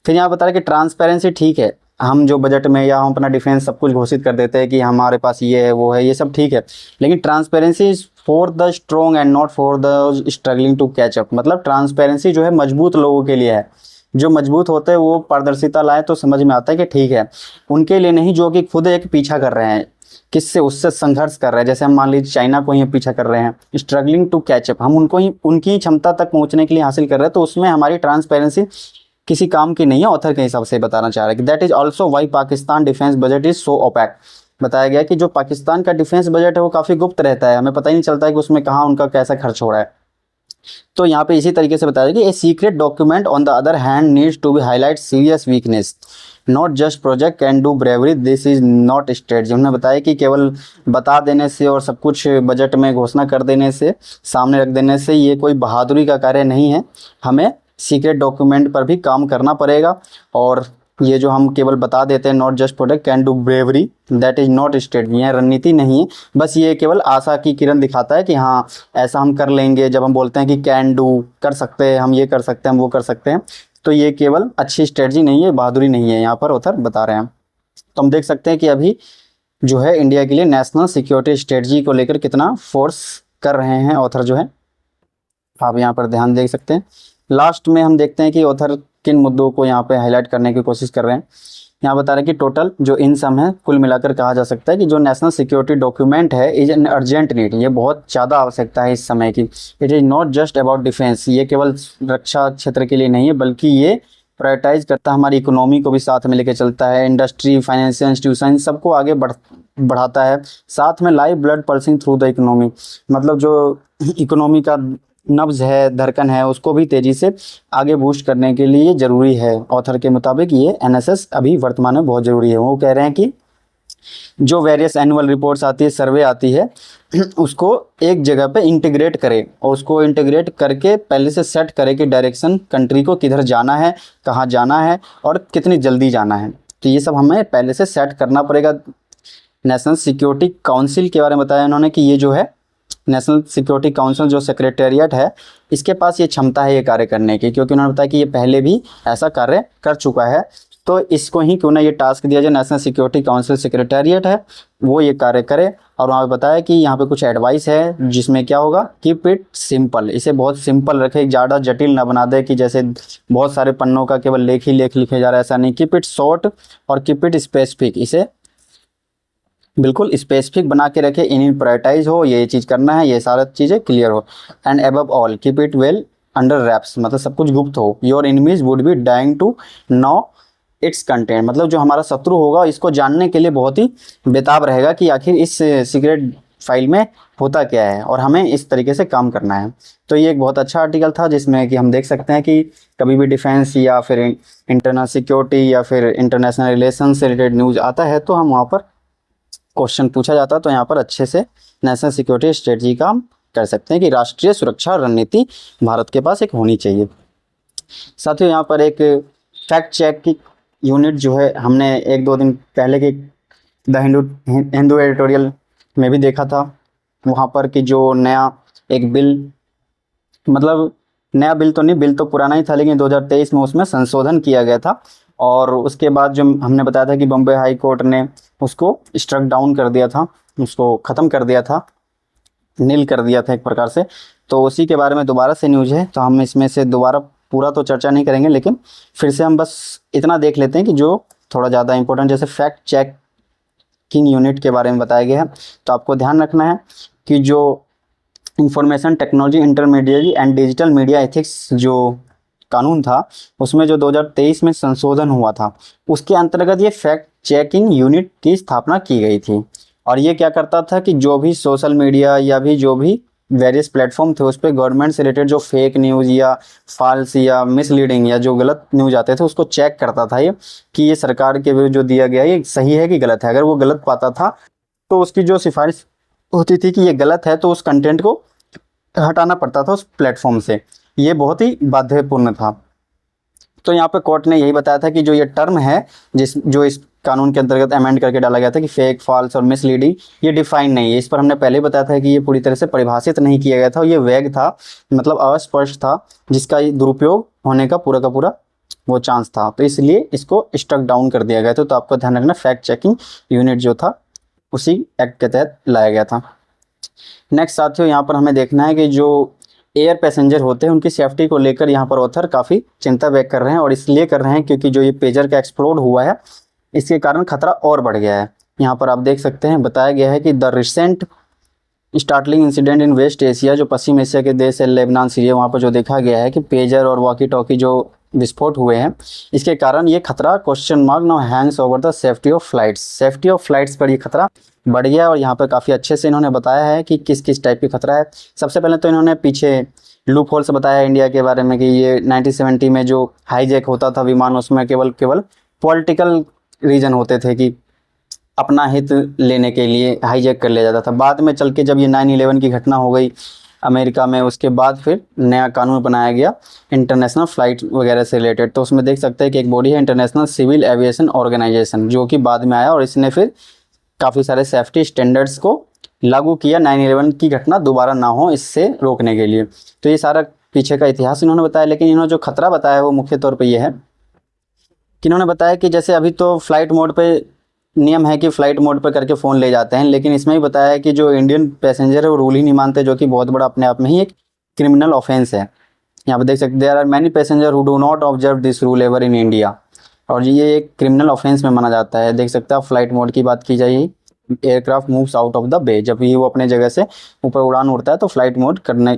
S1: फिर यहाँ बता रहे कि ट्रांसपेरेंसी ठीक है, हम जो बजट में या हम अपना डिफेंस सब कुछ घोषित कर देते हैं कि हमारे पास ये है वो है, ये सब ठीक है, लेकिन transparency is for the strong and not for the struggling to catch up. मतलब ट्रांसपेरेंसी जो है मजबूत लोगों के लिए है, जो मजबूत होते हैं वो पारदर्शिता लाए तो समझ में आता है कि ठीक है, उनके लिए नहीं जो कि खुद एक पीछा कर रहे हैं, किससे, उससे संघर्ष कर रहे हैं। जैसे हम मान लीजिए चाइना को ही पीछा कर रहे हैं, स्ट्रगलिंग टू कैच अप, हम उनको ही उनकी क्षमता तक पहुंचने के लिए हासिल कर रहे हैं, तो उसमें हमारी ट्रांसपेरेंसी किसी काम की नहीं है। ऑथर के हिसाब से बताना चाह रहा है कि that is also why Pakistan defence budget is so opaque. बताया गया कि जो पाकिस्तान का डिफेंस बजट है वो काफ़ी गुप्त रहता है, हमें पता ही नहीं चलता है कि उसमें कहाँ उनका कैसा खर्च हो रहा है। तो यहाँ पे इसी तरीके से बताया कि a secret document on the other hand needs to be highlight serious weakness, not just project can do bravery, this is not strategy. उन्होंने बताया कि केवल बता देने से और सब कुछ बजट में घोषणा कर देने से, सामने रख देने से ये कोई बहादुरी का कार्य नहीं है, हमें सीक्रेट डॉक्यूमेंट पर भी काम करना पड़ेगा। और ये जो हम केवल बता देते हैं not just product can do bravery, that is not strategy, यह रणनीति नहीं है, बस ये केवल आशा की किरण दिखाता है कि हाँ ऐसा हम कर लेंगे। जब हम बोलते हैं कि कैन डू, कर सकते हैं, हम ये कर सकते हैं, हम वो कर सकते हैं, तो ये केवल अच्छी स्ट्रेटजी नहीं है, बहादुरी नहीं है, यहाँ पर ऑथर बता रहे हैं। तो हम देख सकते हैं कि अभी जो है इंडिया के लिए नेशनल सिक्योरिटी स्ट्रेटजी को लेकर कितना फोर्स कर रहे हैं ऑथर जो है, आप यहाँ पर ध्यान देख सकते हैं। लास्ट में हम देखते हैं कि ऑथर किन मुद्दों को यहाँ पे हाईलाइट करने की कोशिश कर रहे हैं। यहाँ बता रहे हैं कि टोटल जो इन सम है, कुल मिलाकर कहा जा सकता है कि जो नेशनल सिक्योरिटी डॉक्यूमेंट है इज एन अर्जेंट नीड, ये बहुत ज़्यादा आवश्यकता है इस समय की। It is not just about defence, ये केवल रक्षा क्षेत्र के लिए नहीं है, बल्कि ये प्रायोरिटाइज करता है हमारी इकोनॉमी को भी साथ में लेकर चलता है, इंडस्ट्री, फाइनेंशियल इंस्टीट्यूशन सबको आगे बढ़ाता है, साथ में live blood pulsing through the economy, मतलब जो इकोनॉमी का नब्ज है, धड़कन है, उसको भी तेज़ी से आगे बूस्ट करने के लिए ज़रूरी है। ऑथर के मुताबिक ये एनएसएस अभी वर्तमान में बहुत ज़रूरी है। वो कह रहे हैं कि जो वेरियस एनुअल रिपोर्ट्स आती है, सर्वे आती है, उसको एक जगह पे इंटीग्रेट करें और उसको इंटीग्रेट करके पहले से सेट करें कि डायरेक्शन कंट्री को किधर जाना है, कहाँ जाना है और कितनी जल्दी जाना है। तो ये सब हमें पहले से सेट करना पड़ेगा। नेशनल सिक्योरिटी काउंसिल के बारे में बताया उन्होंने कि ये जो है नेशनल सिक्योरिटी काउंसिल जो सेक्रेटेरिएट है, इसके पास ये क्षमता है ये कार्य करने की, क्योंकि उन्होंने बताया कि ये पहले भी ऐसा कार्य कर चुका है, तो इसको ही क्यों ना ये टास्क दिया जाए, नेशनल सिक्योरिटी काउंसिल सेक्रेटेरिएट है वो ये कार्य करे। और वहाँ पे बताया कि यहाँ पे कुछ एडवाइस है जिसमें क्या होगा, कीप इट सिंपल, इसे बहुत सिंपल रखे, ज़्यादा जटिल ना बना दे कि जैसे बहुत सारे पन्नों का केवल लेख ही लेख लिखे जा रहा है, ऐसा नहीं। कीप इट शॉर्ट और कीप इट स्पेसिफिक, इसे बिल्कुल स्पेसिफिक बना के रखे, इन प्रायोरिटाइज हो, ये चीज़ करना है, ये सारा चीज़ें क्लियर हो। And above all keep it well under wraps, मतलब सब कुछ गुप्त हो। Your enemies would be dying to know its content, मतलब जो हमारा शत्रु होगा इसको जानने के लिए बहुत ही बेताब रहेगा कि आखिर इस सीक्रेट फाइल में होता क्या है, और हमें इस तरीके से काम करना है। तो ये एक बहुत अच्छा आर्टिकल था जिसमें कि हम देख सकते हैं कि कभी भी डिफेंस या फिर इंटरनल सिक्योरिटी या फिर इंटरनेशनल रिलेशन से रिलेटेड न्यूज़ आता है तो हम वहाँ पर क्वेश्चन पूछा जाता है, तो यहाँ पर अच्छे से नेशनल सिक्योरिटी स्ट्रेटजी का हम कर सकते हैं कि राष्ट्रीय सुरक्षा रणनीति भारत के पास एक होनी चाहिए। साथियों यहाँ पर एक फैक्ट चेक की यूनिट जो है हमने एक दो दिन पहले के द हिंदू एडिटोरियल में भी देखा था, वहाँ पर कि जो नया एक बिल, मतलब नया बिल तो नहीं, बिल तो पुराना ही था, लेकिन 2023 में उसमें संशोधन किया गया था। और उसके बाद जो हमने बताया था कि बम्बई हाई कोर्ट ने उसको स्ट्रक डाउन कर दिया था, उसको ख़त्म कर दिया था, नील कर दिया था एक प्रकार से। तो उसी के बारे में दोबारा से न्यूज़ है, तो हम इसमें से दोबारा पूरा तो चर्चा नहीं करेंगे, लेकिन फिर से हम बस इतना देख लेते हैं कि जो थोड़ा ज़्यादा इंपॉर्टेंट, जैसे फैक्ट चेकिंग यूनिट के बारे में बताया गया है। तो आपको ध्यान रखना है कि जो information technology intermediate and digital media ethics जो कानून था, उसमें जो 2023 में संशोधन हुआ था, उसके अंतर्गत ये फैक्ट चेकिंग यूनिट की स्थापना की गई थी। और ये क्या करता था कि जो भी सोशल मीडिया या भी जो भी वेरियस प्लेटफॉर्म थे उस पर गवर्नमेंट से रिलेटेड जो फेक न्यूज़ या फॉल्स या मिसलीडिंग या जो गलत न्यूज़ आते थे उसको चेक करता था ये कि ये सरकार के विरुद्ध जो दिया गया है ये सही है कि गलत है। अगर वो गलत पाता था तो उसकी जो सिफारिश होती थी कि ये गलत है तो उस कंटेंट को हटाना पड़ता था उस प्लेटफॉर्म से। ये बहुत ही बाध्यपूर्ण था। तो यहाँ पे कोर्ट ने यही बताया था कि जो ये टर्म है जो इस कानून के अंतर्गत अमेंड करके डाला गया था कि फेक, फॉल्स और मिसलीडिंग, ये डिफाइन नहीं है। इस पर हमने पहले बताया था कि ये पूरी तरह से परिभाषित नहीं किया गया था, ये वैग था, मतलब अस्पष्ट था, जिसका दुरुपयोग होने का पूरा वो चांस था। तो इसलिए इसको स्ट्रक डाउन कर दिया गया था। तो आपको ध्यान रखना फैक्ट चेकिंग यूनिट जो था उसी एक्ट के तहत लाया गया था। नेक्स्ट साथियों, यहाँ पर हमें देखना है कि जो एयर पैसेंजर होते हैं उनकी सेफ्टी को लेकर यहाँ पर ऑथर काफ़ी चिंता व्यक्त कर रहे हैं, और इसलिए कर रहे हैं क्योंकि जो ये पेजर का एक्सप्लोड हुआ है इसके कारण खतरा और बढ़ गया है। यहाँ पर आप देख सकते हैं बताया गया है कि the recent startling incident in West Asia, जो पश्चिम एशिया के देश है लेबनान, सीरिया, वहाँ पर जो देखा गया है कि पेजर और वॉकी टॉकी जो विस्फोट हुए हैं इसके कारण ये खतरा question mark now Hanks over the safety of flights. Safety of flights पर ये खतरा बढ़ गया, और यहाँ पर काफ़ी अच्छे से इन्होंने बताया है कि किस किस टाइप की खतरा है। सबसे पहले तो इन्होंने पीछे लूप होल से बताया इंडिया के बारे में कि ये 1970 में जो हाईजैक होता था विमान, उसमें केवल पॉलिटिकल रीजन होते थे कि अपना हित लेने के लिए हाईजैक कर लिया जाता था। बाद में चल के जब ये 9/11 की घटना हो गई अमेरिका में, उसके बाद फिर नया कानून बनाया गया इंटरनेशनल फ्लाइट वगैरह से रिलेटेड। तो उसमें देख सकते हैं कि एक बॉडी है इंटरनेशनल सिविल एविएशन ऑर्गेनाइजेशन, जो कि बाद में आया और इसने फिर काफ़ी सारे सेफ्टी स्टैंडर्ड्स को लागू किया 9/11 की घटना दोबारा ना हो इससे रोकने के लिए। तो ये सारा पीछे का इतिहास इन्होंने बताया, लेकिन इन्होंने जो खतरा बताया वो मुख्य तौर पे ये है कि इन्होंने बताया कि जैसे अभी तो फ्लाइट मोड पे नियम है कि फ्लाइट मोड पर करके फ़ोन ले जाते हैं, लेकिन इसमें ही बताया है कि जो इंडियन पैसेंजर है वो रूल ही नहीं मानते, जो कि बहुत बड़ा अपने आप में ही एक क्रिमिनल ऑफेंस है। यहाँ पर देख सकते हैं there are many passenger who do not observe this rule ever in India, और ये एक क्रिमिनल ऑफेंस में माना जाता है। देख सकते हैं आप फ्लाइट मोड की बात की जाए, aircraft moves out of the bay, जब भी वो अपने जगह से ऊपर उड़ान उड़ता है तो फ्लाइट मोड करने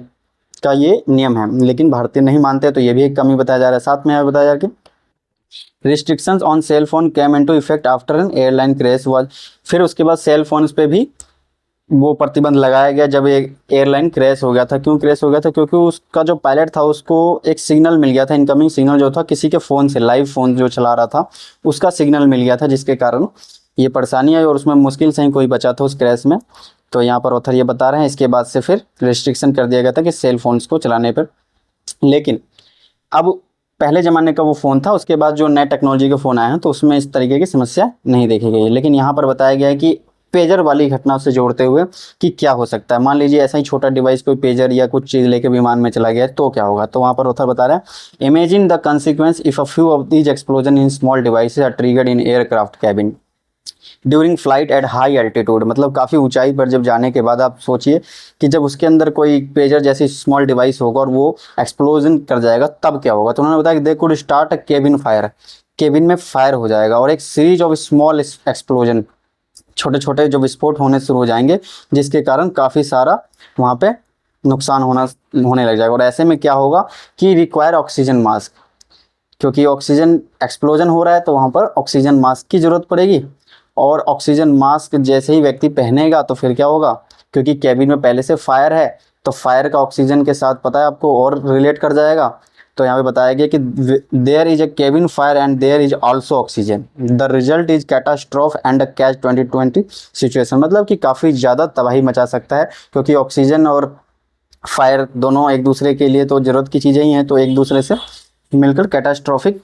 S1: का ये नियम है, लेकिन भारतीय नहीं मानते। तो ये भी एक कमी बताया जा रहा है। साथ में यहाँ बताया जा कि restrictions on sale phone came into effect after N airline crash was, फिर उसके बाद सेल फोन्स पे भी वो प्रतिबंध लगाया गया जब एक एयरलाइन क्रैश हो गया था। क्यों क्रैश हो गया था? क्योंकि उसका जो पायलट था उसको एक सिग्नल मिल गया था, इनकमिंग सिग्नल जो था किसी के फ़ोन से, लाइव फ़ोन जो चला रहा था उसका सिग्नल मिल गया था, जिसके कारण ये परेशानी आई और उसमें मुश्किल से ही कोई बचा था उस क्रैश में। तो यहाँ पर ऑथर ये बता रहे हैं इसके बाद से फिर रिस्ट्रिक्शन कर दिया गया था कि सेल फोन्स को चलाने पर। लेकिन अब पहले ज़माने का वो फ़ोन था, उसके बाद जो नए टेक्नोलॉजी के फ़ोन आए हैं तो उसमें इस तरीके की समस्या नहीं देखी गई है। लेकिन यहाँ पर बताया गया है कि पेजर वाली घटना से जोड़ते हुए कि क्या हो सकता है। मान लीजिए ऐसा ही छोटा डिवाइस कोई पेजर या कुछ चीज़ लेके विमान में चला गया तो क्या होगा। तो वहाँ पर ऑथर बता रहे हैं imagine the consequence if a few of these explosion in small devices are triggered in aircraft cabin during flight at high altitude, मतलब काफ़ी ऊंचाई पर जब जाने के बाद आप सोचिए कि जब उसके अंदर कोई पेजर जैसी स्मॉल डिवाइस होगा और वो एक्सप्लोजन कर जाएगा तब क्या होगा। तो उन्होंने बताया कि they could start a cabin fire, cabin में फायर हो जाएगा और एक सीरीज ऑफ स्मॉल एक्सप्लोजन, छोटे छोटे जो विस्फोट होने शुरू हो जाएंगे, जिसके कारण काफ़ी सारा वहाँ पे नुकसान होने लग जाएगा। और ऐसे में क्या होगा कि रिक्वायर ऑक्सीजन मास्क, क्योंकि ऑक्सीजन एक्सप्लोजन हो रहा है तो वहाँ पर ऑक्सीजन मास्क की ज़रूरत पड़ेगी, और ऑक्सीजन मास्क जैसे ही व्यक्ति पहनेगा तो फिर क्या होगा, क्योंकि कैबिन में पहले से फायर है तो फायर का ऑक्सीजन के साथ पता है आपको और रिलेट कर जाएगा। तो यहाँ पे बताया गया कि there is a cabin fire and there is also oxygen, the result is catastrophe and a catch 2020 situation, मतलब कि काफ़ी ज़्यादा तबाही मचा सकता है, क्योंकि ऑक्सीजन और फायर दोनों एक दूसरे के लिए तो ज़रूरत की चीज़ें ही हैं, तो एक दूसरे से मिलकर कैटास्ट्रॉफिक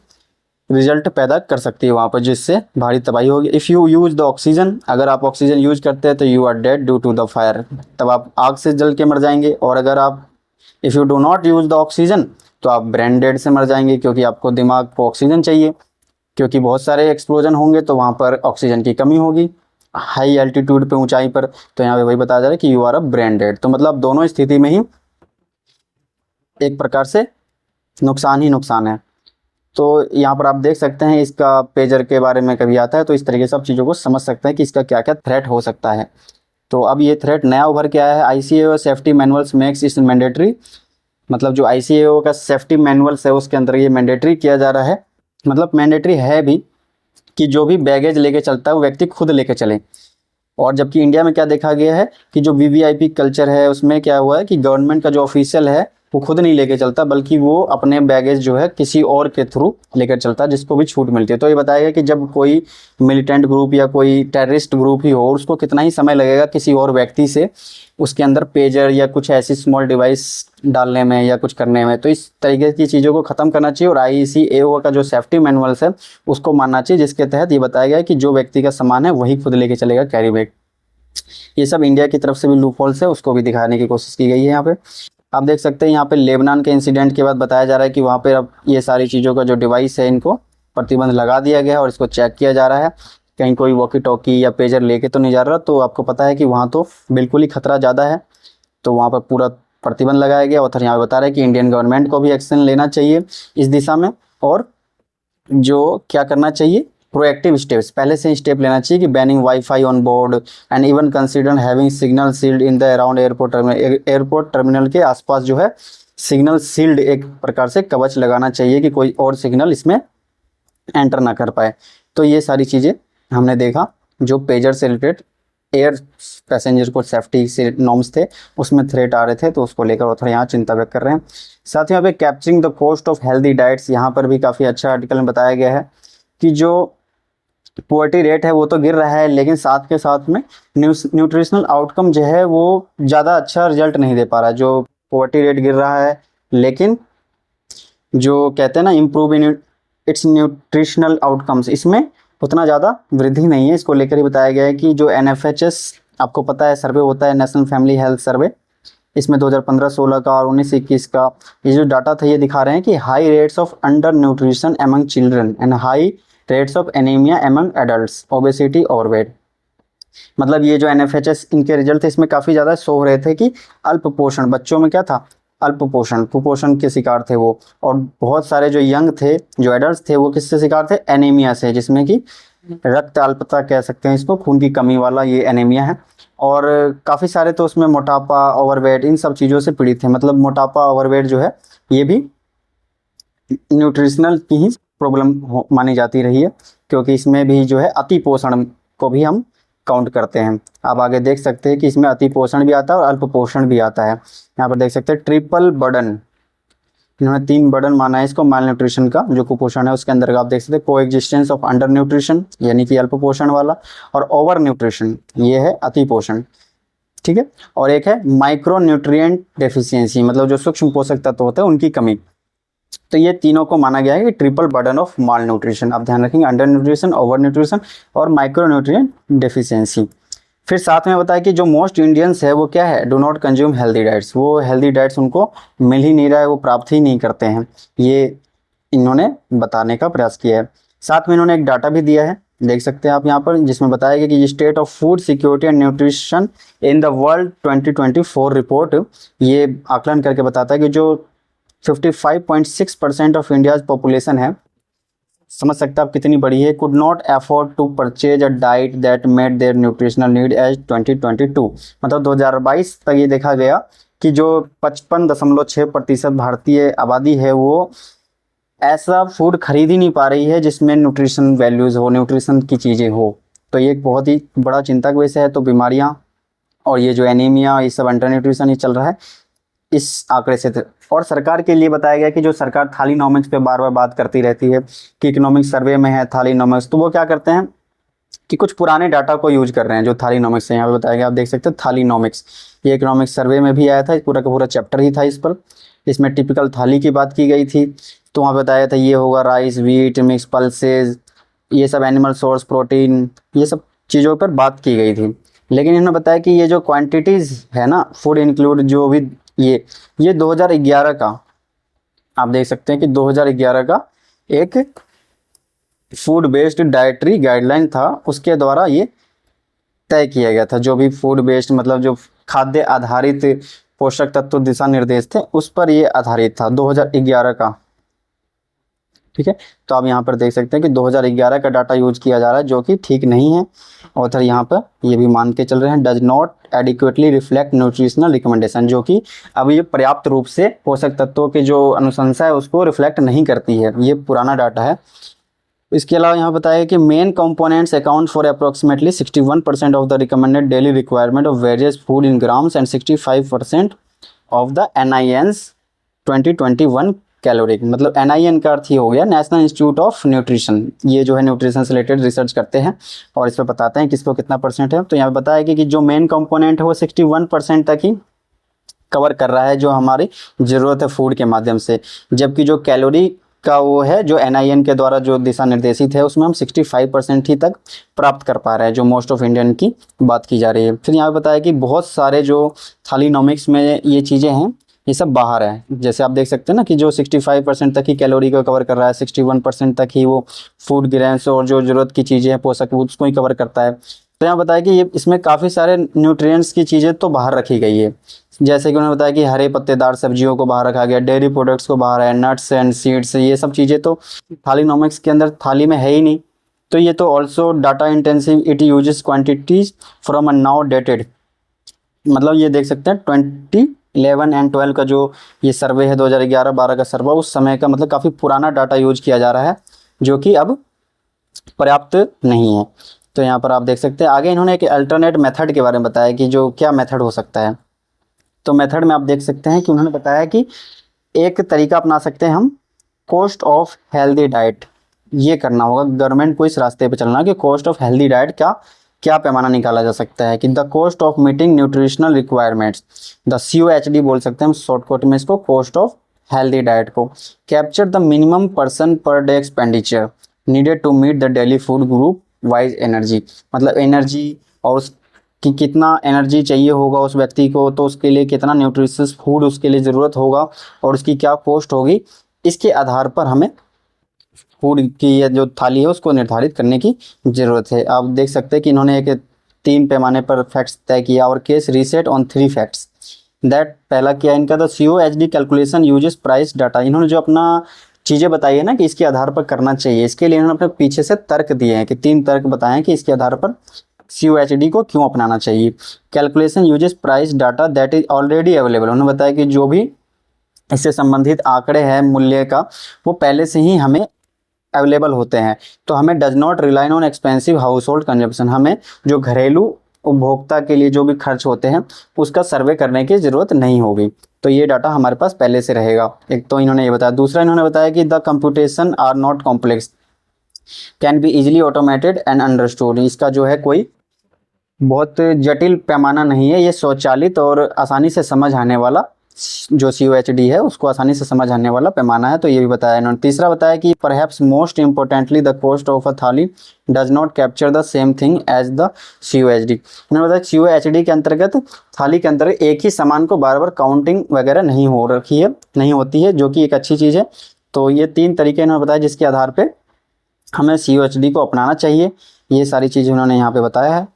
S1: रिजल्ट पैदा कर सकती है वहाँ पर, जिससे भारी तबाही होगी। If you use the oxygen, अगर आप ऑक्सीजन यूज करते हैं तो you are dead due to the fire, तब आप आग से जल के मर जाएंगे। और अगर आप if you do not use the oxygen तो आप ब्रेन डेड से मर जाएंगे, क्योंकि आपको दिमाग को ऑक्सीजन चाहिए, क्योंकि बहुत सारे एक्सप्लोजन होंगे तो वहाँ पर ऑक्सीजन की कमी होगी हाई एल्टीट्यूड पे, ऊंचाई पर। तो यहाँ पे वही बताया जा रहा है कि you are a brain dead. तो मतलब दोनों स्थिति में ही एक प्रकार से नुकसान ही नुकसान है। तो यहाँ पर आप देख सकते हैं इसका पेजर के बारे में कभी आता है तो इस तरीके से सब चीज़ों को समझ सकते हैं कि इसका क्या क्या थ्रेट हो सकता है। तो अब ये थ्रेट नया उभर के आया है, ICAO सेफ्टी मैनुअल्स मेक्स इस मैंडेटरी, मतलब जो ICAO का सेफ्टी मैनुअल्स है उसके अंदर ये मैंडेटरी किया जा रहा है, मतलब मैंडेटरी है भी कि जो भी बैगेज लेके चलता है वो व्यक्ति खुद लेके चले। और जबकि इंडिया में क्या देखा गया है कि जो वीवीआईपी कल्चर है उसमें क्या हुआ है कि गवर्नमेंट का जो ऑफिशियल है वो खुद नहीं लेके चलता, बल्कि वो अपने बैगेज जो है किसी और के थ्रू लेकर चलता है, जिसको भी छूट मिलती है। तो ये बताया गया कि जब कोई मिलिटेंट ग्रुप या कोई टेररिस्ट ग्रुप ही हो, उसको कितना ही समय लगेगा किसी और व्यक्ति से उसके अंदर पेजर या कुछ ऐसी स्मॉल डिवाइस डालने में या कुछ करने में। तो इस तरीके की चीज़ों को ख़त्म करना चाहिए और IEC-AO का जो सेफ्टी मैनुअल्स है उसको मानना चाहिए, जिसके तहत ये बताया गया है कि जो व्यक्ति का सामान है वही खुद लेके चलेगा कैरी बैग। ये सब इंडिया की तरफ से भी लूप होल्स है, उसको भी दिखाने की कोशिश की गई है। यहाँ पे आप देख सकते हैं, यहाँ पे लेबनान के इंसिडेंट के बाद बताया जा रहा है कि वहाँ पे अब ये सारी चीज़ों का जो डिवाइस है इनको प्रतिबंध लगा दिया गया है और इसको चेक किया जा रहा है कहीं कोई वॉकी टॉकी या पेजर लेके तो नहीं जा रहा। तो आपको पता है कि वहाँ तो बिल्कुल ही खतरा ज़्यादा है, तो वहाँ पर पूरा प्रतिबंध लगाया गया। ऑथर यहाँ बता रहे हैं कि इंडियन गवर्नमेंट को भी एक्शन लेना चाहिए इस दिशा में, और जो क्या करना चाहिए, प्रोएक्टिव स्टेप्स पहले से ही स्टेप लेना चाहिए कि banning wifi on board and even consider having signal sealed in the around airport terminal. Airport terminal के आसपास जो है सिग्नल सील्ड एक प्रकार से कवच लगाना चाहिए कि कोई और सिग्नल इसमें एंटर ना कर पाए। तो ये सारी चीज़ें हमने देखा जो पेजर से रिलेटेड एयर पैसेंजर को सेफ्टी से नॉर्म्स थे उसमें थ्रेट आ रहे थे, तो उसको लेकर थोड़ा यहाँ चिंता व्यक्त कर रहे हैं। साथ ही यहाँ पे capturing the cost of healthy diets, यहाँ पर भी काफ़ी अच्छा आर्टिकल में बताया गया है कि जो पोवर्टी रेट है वो तो गिर रहा है, लेकिन साथ के साथ में न्यूट्रिशनल आउटकम जो है वो ज़्यादा अच्छा रिजल्ट नहीं दे पा रहा है। जो पोवर्टी रेट गिर रहा है लेकिन जो कहते हैं ना improve in its nutritional outcomes, इसमें उतना ज़्यादा वृद्धि नहीं है। इसको लेकर ही बताया गया है कि जो NFHS आपको पता है सर्वे होता है, नेशनल फैमिली हेल्थ सर्वे, इसमें 2015-16 का और 19-21 का ये जो डाटा था ये दिखा रहे हैं कि high rates of under nutrition among children and high rates of anaemia among adults, obesity और वेट। मतलब ये जो NFHS इनके रिजल्ट थे इसमें काफ़ी ज़्यादा शो हो रहे थे कि अल्प पोषण बच्चों में क्या था, अल्प पोषण, कुपोषण के शिकार थे वो। और बहुत सारे जो यंग थे, जो एडल्ट थे, वो किससे शिकार थे, एनीमिया से, जिसमें कि रक्त अल्पता कह सकते हैं इसको, खून की कमी वाला ये एनीमिया है। और काफ़ी सारे तो उसमें मोटापा, ओवरवेट, इन सब चीज़ों से पीड़ित थे। मतलब मोटापा, ओवरवेट जो है ये भी न्यूट्रिशनल की ही प्रॉब्लम मानी जाती रही है, क्योंकि इसमें भी जो है अति पोषण को भी हम काउंट करते हैं। आप आगे देख सकते हैं कि इसमें अति पोषण भी आता है और अल्प पोषण भी आता है। यहाँ पर देख सकते हैं ट्रिपल बर्डन, इन्होंने 3 बर्डन माना है इसको माल न्यूट्रिशन का, जो कुपोषण है उसके अंदर आप देख सकते हैं को एग्जिस्टेंस ऑफ अंडर न्यूट्रिशन यानी कि अल्प पोषण वाला, और ओवर न्यूट्रिशन ये है अति पोषण, ठीक है। और एक है माइक्रो न्यूट्रिएंट डेफिशिएंसी, मतलब जो सूक्ष्म पोषक तत्व होते हैं उनकी कमी। तो ये तीनों को माना गया है कि triple burden of mall nutrition. आप ध्यान रखेंगे, अंडर न्यूट्रिशन, ओवर न्यूट्रिशन और माइक्रो न्यूट्रिएंट डेफिशिएंसी। फिर साथ में बताया कि जो मोस्ट इंडियंस है वो क्या है, do not consume healthy diets, वो हेल्दी डाइट्स उनको मिल ही नहीं रहा है, वो प्राप्त ही नहीं करते हैं, ये इन्होंने बताने का प्रयास किया है। साथ में इन्होंने एक डाटा भी दिया है, देख सकते हैं आप यहाँ पर, जिसमें बताया गया कि state of food security and nutrition in the world 2024 report, ये आकलन करके बताता है कि जो 55.6% ऑफ इंडियाज पॉपुलेशन है, समझ सकते हैं आप कितनी बड़ी है, could not afford to purchase a diet that met their nutritional need as 2022। मतलब 2022 तक ये देखा गया कि जो 55.6% भारतीय आबादी है वो ऐसा फूड खरीद ही नहीं पा रही है जिसमें न्यूट्रिशन वैल्यूज़ हो, न्यूट्रिशन की चीज़ें हो। तो ये एक बहुत ही बड़ा चिंता का विषय है। तो बीमारियाँ और ये जो एनीमिया, ये सब अंडर न्यूट्रिशन ही चल रहा है इस आंकड़े से। और सरकार के लिए बताया गया कि जो सरकार थालीनॉमिक्स पे बार बार बात करती रहती है कि इकोनॉमिक्स सर्वे में है थालीनॉमिक्स, तो वो क्या करते हैं कि कुछ पुराने डाटा को यूज कर रहे हैं जो थालीनॉमिक्स है। यहाँ पे बताया गया, आप देख सकते हैं थालीनॉमिक्स, ये इकोनॉमिक्स सर्वे में भी आया था, पूरा का पूरा चैप्टर ही था इस पर। इसमें टिपिकल थाली की बात की गई थी, तो वहाँ बताया था ये होगा राइस, व्हीट, मिक्स पल्सेज, ये सब एनिमल सोर्स प्रोटीन, ये सब चीज़ों पर बात की गई थी। लेकिन इन्होंने बताया कि ये जो क्वांटिटीज़ है ना, फूड इंक्लूड जो भी ये 2011 का, आप देख सकते हैं कि 2011 का एक फूड बेस्ड डाइटरी गाइडलाइन था, उसके द्वारा ये तय किया गया था। जो भी फूड बेस्ड मतलब जो खाद्य आधारित पोषक तत्व दिशा निर्देश थे उस पर ये आधारित था 2011 का, ठीक है। तो आप यहाँ पर देख सकते हैं कि 2011 का डाटा यूज किया जा रहा है जो कि ठीक नहीं है। ऑथर यहाँ पर ये भी मान के चल रहे हैं does not adequately reflect nutritional recommendation, जो कि अब ये पर्याप्त रूप से पोषक तत्वों की जो अनुशंसा है उसको रिफ्लेक्ट नहीं करती है। ये पुराना डाटा है, इसके अलावा यहाँ बताया कि main components account for approximately 61% of the recommended daily requirement of various food in grams and 65% of the NIN's 2021 calorie. मतलब NIN का अर्थ ही हो गया नेशनल इंस्टीट्यूट ऑफ न्यूट्रिशन, ये जो है न्यूट्रिशन से रिलेटेड रिसर्च करते हैं और इस पर बताते हैं किसको कितना परसेंट है। तो यहाँ पे बताया कि जो मेन कंपोनेंट है वो 61% तक ही कवर कर रहा है जो हमारी ज़रूरत है फूड के माध्यम से, जबकि जो कैलोरी का वो है जो NIN के द्वारा जो दिशा निर्देशित है उसमें हम 65% ही तक प्राप्त कर पा रहे हैं, जो मोस्ट ऑफ इंडियन की बात की जा रही है। फिर यहाँ पे बताया कि बहुत सारे जो थालीनॉमिक्स में ये चीज़ें हैं ये सब बाहर है, जैसे आप देख सकते हैं ना कि जो 65% तक ही कैलोरी को कवर कर रहा है, 61% तक ही वो फूड ग्रेन्स और जो ज़रूरत की चीज़ें हैं पोषक उसको ही कवर करता है। तो यहाँ बताया कि ये इसमें काफ़ी सारे न्यूट्रिएंट्स की चीज़ें तो बाहर रखी गई है, जैसे कि उन्होंने बताया कि हरे पत्तेदार सब्जियों को बाहर रखा गया, डेयरी प्रोडक्ट्स को बाहर है, नट्स एंड सीड्स, ये सब चीज़ें तो थालीनॉमिक्स के अंदर थाली में है ही नहीं। तो ये तो also data intensive, it uses quantities from a now dated, मतलब ये देख सकते हैं 2011 एंड 12 का जो ये सर्वे है 2011-12 का सर्वे, उस समय का मतलब काफ़ी पुराना डाटा यूज किया जा रहा है जो कि अब पर्याप्त नहीं है। तो यहाँ पर आप देख सकते हैं आगे इन्होंने एक अल्टरनेट मेथड के बारे में बताया कि जो क्या मेथड हो सकता है। तो मेथड में आप देख सकते हैं कि उन्होंने बताया कि एक तरीका अपना सकते हैं हम, कॉस्ट ऑफ हेल्दी डाइट, ये करना होगा गवर्नमेंट को इस रास्ते पे चलना कि कॉस्ट ऑफ हेल्दी डाइट क्या क्या पैमाना निकाला जा सकता है कि the cost of meeting nutritional requirements, the COHD बोल सकते हैं हम शॉर्टकट में इसको, कॉस्ट ऑफ हेल्दी डाइट को, capture the minimum person per day expenditure needed to meet the daily food group wise energy, मतलब एनर्जी और कि कितना एनर्जी चाहिए होगा उस व्यक्ति को, तो उसके लिए कितना न्यूट्रिशियस फूड उसके लिए ज़रूरत होगा और उसकी क्या कॉस्ट होगी, इसके आधार पर हमें फूड की ये जो थाली है उसको निर्धारित करने की ज़रूरत है। आप देख सकते हैं कि इन्होंने एक 3 पैमाने पर फैक्ट्स तय किया और case reset on 3 facts that, पहला क्या इनका the COHD calculation uses price data, इन्होंने जो अपना चीज़ें बताई है ना कि इसके आधार पर करना चाहिए, इसके लिए इन्होंने अपने पीछे से तर्क दिए हैं कि 3 तर्क बताए हैं कि इसके आधार पर COHD को क्यों अपनाना चाहिए। Calculation uses price data that is already available, उन्होंने बताया कि जो भी इससे संबंधित आंकड़े हैं मूल्य का वो पहले से ही हमें अवेलेबल होते हैं, तो हमें does not rely on expensive house hold consumption, हमें जो घरेलू उपभोक्ता के लिए जो भी खर्च होते हैं उसका सर्वे करने की ज़रूरत नहीं होगी। तो ये डाटा हमारे पास पहले से रहेगा, एक तो इन्होंने ये बताया। दूसरा इन्होंने बताया कि the computation are not complex can be easily automated and understood, इसका जो है कोई बहुत जटिल पैमाना नहीं है, ये स्वचालित और आसानी से समझ आने वाला जो COHD है उसको आसानी से समझ आने वाला पैमाना है, तो ये भी बताया इन्होंने। तीसरा बताया कि perhaps most importantly the cost of a thali does not capture the same thing as the COHD, उन्होंने बताया COHD के अंतर्गत थाली के अंतर्गत एक ही सामान को बार बार काउंटिंग वगैरह नहीं हो रखी है, नहीं होती है, जो कि एक अच्छी चीज़ है। तो ये 3 तरीके इन्होंने बताया जिसके आधार पर हमें COHD को अपनाना चाहिए, ये सारी चीज़ें उन्होंने यहाँ पर बताया है।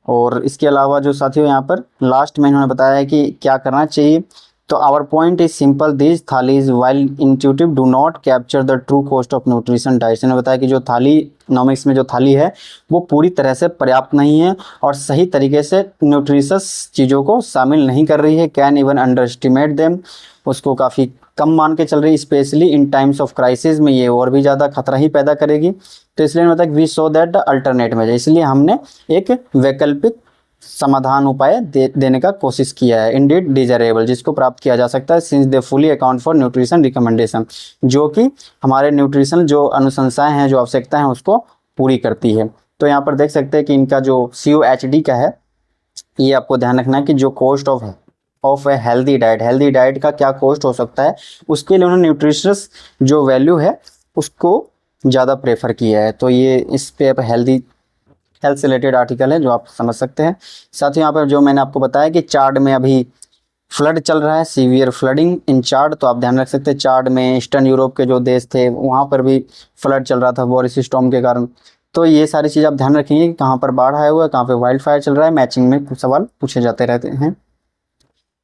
S1: और इसके अलावा जो साथियों यहाँ पर लास्ट में इन्होंने बताया है कि क्या करना चाहिए, तो our point is simple, this thalis while intuitive do not capture the true cost of nutrition diets, इन्होंने बताया कि जो थालीनॉमिक्स में जो थाली है वो पूरी तरह से पर्याप्त नहीं है और सही तरीके से न्यूट्रिशस चीज़ों को शामिल नहीं कर रही है, can even under estimate them, उसको काफ़ी कम मान के चल रही है, specially in times of crisis में ये और भी ज़्यादा खतरा ही पैदा करेगी। तो इसलिए मतलब we so that the alternate measure, इसलिए हमने एक वैकल्पिक समाधान उपाय देने का कोशिश किया है, इंडीड डिजायरेबल, जिसको प्राप्त किया जा सकता है, since they fully account for nutrition recommendation, जो कि हमारे न्यूट्रिशन जो अनुशंसाएं हैं जो आवश्यकता है उसको पूरी करती है। तो यहाँ पर देख सकते हैं कि इनका जो COHD का है ये आपको ध्यान रखना है कि जो cost of a healthy diet का क्या कॉस्ट हो सकता है, उसके लिए उन्होंने न्यूट्रिशस जो वैल्यू है उसको ज़्यादा प्रेफर किया है। तो ये इस पे हेल्थ से रिलेटेड आर्टिकल है जो आप समझ सकते हैं। साथ ही यहाँ पर जो मैंने आपको बताया कि चार्ड में अभी फ्लड चल रहा है, सीवियर फ्लडिंग इन चार्ड, तो आप ध्यान रख सकते हैं चार्ड में ईस्टर्न यूरोप के जो देश थे वहाँ पर भी फ्लड चल रहा था बोरिस स्टॉर्म के कारण। तो ये सारी चीज़ आप ध्यान रखेंगे कि कहाँ पर बाढ़ आया हुआ है, कहाँ पर वाइल्ड फायर चल रहा है, मैचिंग में कुछ सवाल पूछे जाते रहते हैं।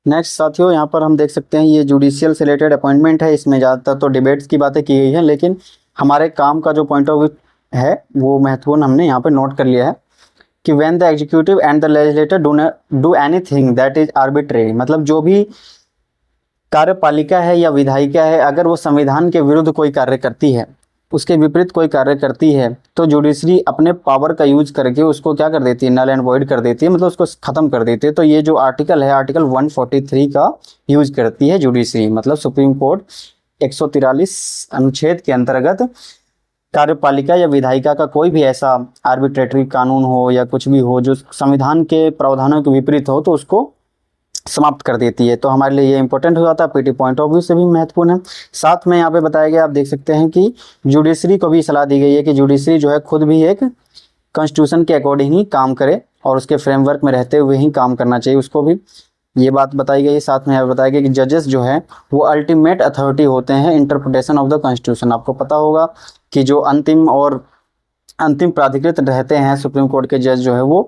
S1: नेक्स्ट साथियों यहाँ पर हम देख सकते हैं ये जुडिशियल से रिलेटेड अपॉइंटमेंट है, इसमें ज़्यादातर तो डिबेट्स की बातें की गई हैं, लेकिन हमारे काम का जो पॉइंट ऑफ व्यू है वो महत्वपूर्ण हमने यहाँ पर नोट कर लिया है कि when the executive and the legislator do anything that is arbitrary, मतलब जो भी कार्यपालिका है या विधायिका है अगर वो संविधान के विरुद्ध कोई कार्य करती है उसके विपरीत कोई कार्य करती है तो जुडिशरी अपने पावर का यूज करके उसको क्या कर देती है, नल एंड वॉइड कर देती है, मतलब उसको खत्म कर देती है। तो ये जो आर्टिकल है, आर्टिकल 143 का यूज करती है जुडिशरी, मतलब सुप्रीम कोर्ट 143 अनुच्छेद के अंतर्गत कार्यपालिका या विधायिका का कोई भी ऐसा आर्बिट्रेटरी कानून हो या कुछ भी हो जो संविधान के प्रावधानों के विपरीत हो तो उसको समाप्त कर देती है। तो हमारे लिए ये इंपॉर्टेंट हो जाता है, पीटी पॉइंट ऑफ व्यू से भी महत्वपूर्ण है। साथ में यहाँ पे बताया गया, आप देख सकते हैं कि जुडिशरी को भी सलाह दी गई है कि जुडिशरी जो है खुद भी एक कॉन्स्टिट्यूशन के अकॉर्डिंग ही काम करे और उसके फ्रेमवर्क में रहते हुए ही काम करना चाहिए, उसको भी ये बात बताई गई है। साथ में यहाँ बताया गया कि जजेस जो है वो अल्टीमेट अथॉरिटी होते हैं इंटरप्रिटेशन ऑफ द कॉन्स्टिट्यूशन। आपको पता होगा कि जो अंतिम प्राधिकृत रहते हैं सुप्रीम कोर्ट के जज जो है वो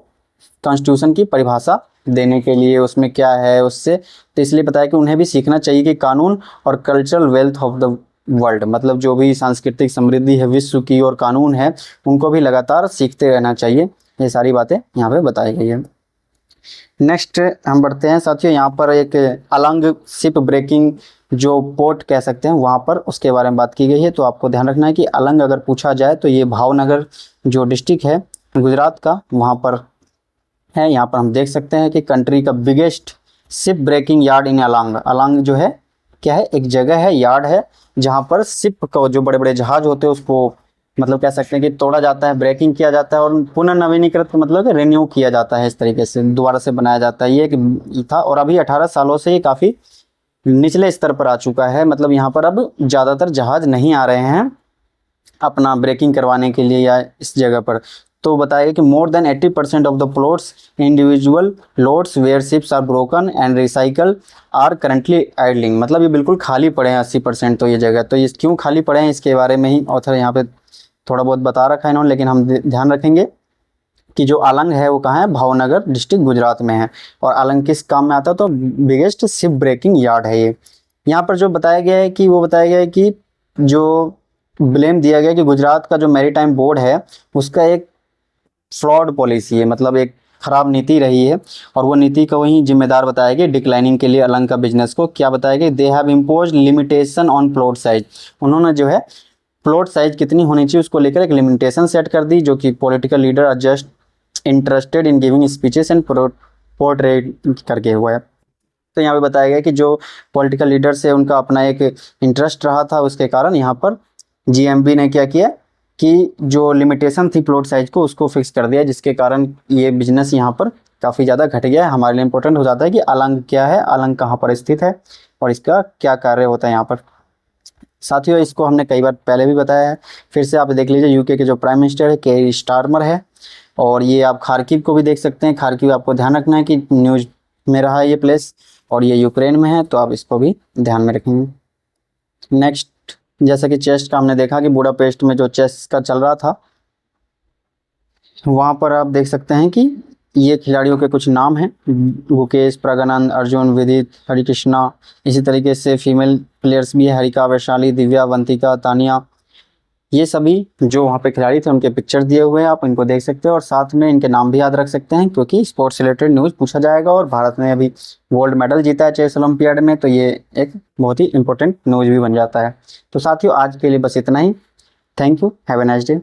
S1: कॉन्स्टिट्यूशन की परिभाषा देने के लिए, उसमें क्या है उससे, तो इसलिए बताया कि उन्हें भी सीखना चाहिए कि कानून और cultural wealth of the world, मतलब जो भी सांस्कृतिक समृद्धि है विश्व की और कानून है उनको भी लगातार सीखते रहना चाहिए। ये सारी बातें यहाँ पे बताई गई है। नेक्स्ट हम बढ़ते हैं साथियों, यहाँ पर एक अलंग शिप ब्रेकिंग जो पोर्ट कह सकते हैं वहाँ पर उसके बारे में बात की गई है। तो आपको ध्यान रखना है कि अलंग अगर पूछा जाए तो ये भावनगर जो डिस्ट्रिक्ट है गुजरात का वहाँ पर है। यहाँ पर हम देख सकते हैं कि कंट्री का बिगेस्ट शिप ब्रेकिंग यार्ड इन अलंग। अलंग जो है क्या है, एक जगह है, यार्ड है जहाँ पर शिप का जो बड़े बड़े जहाज होते हैं उसको मतलब कह सकते हैं कि तोड़ा जाता है, ब्रेकिंग किया जाता है और पुनर्नवीनीकृत मतलब रिन्यू किया जाता है, इस तरीके से दोबारा से बनाया जाता है। ये एक था और अभी 18 सालों से ये काफ़ी निचले स्तर पर आ चुका है, मतलब यहाँ पर अब ज़्यादातर जहाज नहीं आ रहे हैं अपना ब्रेकिंग करवाने के लिए या इस जगह पर। तो बताया कि more than 80% of the plots individual loads where ships are broken and recycle are currently idling, मतलब ये बिल्कुल खाली पड़े हैं 80% तो ये जगह। तो ये क्यों खाली पड़े हैं इसके बारे में ही ऑथर यहाँ पे थोड़ा बहुत बता रखा है इन्होंने, लेकिन हम ध्यान रखेंगे कि जो अलंग है वो कहाँ है, भावनगर डिस्ट्रिक्ट गुजरात में है। और अलंग किस काम में आता है, तो बिगेस्ट शिप ब्रेकिंग यार्ड है ये। यहाँ पर जो बताया गया है कि वो बताया गया है कि जो ब्लेम दिया गया कि गुजरात का जो मैरीटाइम बोर्ड है उसका एक फ्रॉड पॉलिसी है, मतलब एक खराब नीति रही है और वो नीति को ही जिम्मेदार बताया गया डिक्लाइनिंग के लिए अलंग का बिजनेस को। क्या बताया गया, they have impose limitation on plot size. उन्होंने जो है प्लॉट साइज कितनी होनी चाहिए उसको लेकर एक लिमिटेशन सेट कर दी, जो कि political leader are just interested in giving speeches and portrait करके हुआ है। तो यहाँ पे बताया गया कि जो पॉलिटिकल लीडर से उनका अपना एक इंटरेस्ट रहा था उसके कारण यहाँ पर जीएमबी ने क्या किया कि जो लिमिटेशन थी प्लॉट साइज को उसको फिक्स कर दिया, जिसके कारण ये बिजनेस यहाँ पर काफ़ी ज़्यादा घट गया है। हमारे लिए इंपॉर्टेंट हो जाता है कि अलंग क्या है, अलंग कहाँ पर स्थित है और इसका क्या कार्य होता है यहाँ पर। साथियों इसको हमने कई बार पहले भी बताया है, फिर से आप देख लीजिए। यूके के जो प्राइम मिनिस्टर है केयर स्टारमर है और ये आप खार्किव को भी देख सकते हैं। खार्किव आपको ध्यान रखना है कि न्यूज़ में रहा है ये प्लेस और ये यूक्रेन में है, तो आप इसको भी ध्यान में रखेंगे। नेक्स्ट जैसा कि चेस्ट का हमने देखा कि बुडापेस्ट में जो चेस का चल रहा था वहाँ पर आप देख सकते हैं कि ये खिलाड़ियों के कुछ नाम हैं, गुकेश, प्रगनंद, अर्जुन, विदित, हरिकृष्णा। इसी तरीके से फीमेल प्लेयर्स भी है, हरिका, वैशाली, दिव्या, अवंतिका, तानिया। ये सभी जो वहाँ पे खिलाड़ी थे उनके पिक्चर दिए हुए हैं, आप इनको देख सकते हो और साथ में इनके नाम भी याद रख सकते हैं क्योंकि स्पोर्ट्स रिलेटेड न्यूज़ पूछा जाएगा। और भारत ने अभी गोल्ड मेडल जीता है चेस ओलंपियाड में, तो ये एक बहुत ही इंपॉर्टेंट न्यूज़ भी बन जाता है। तो साथियों आज के लिए बस इतना ही। Thank you, have a nice day.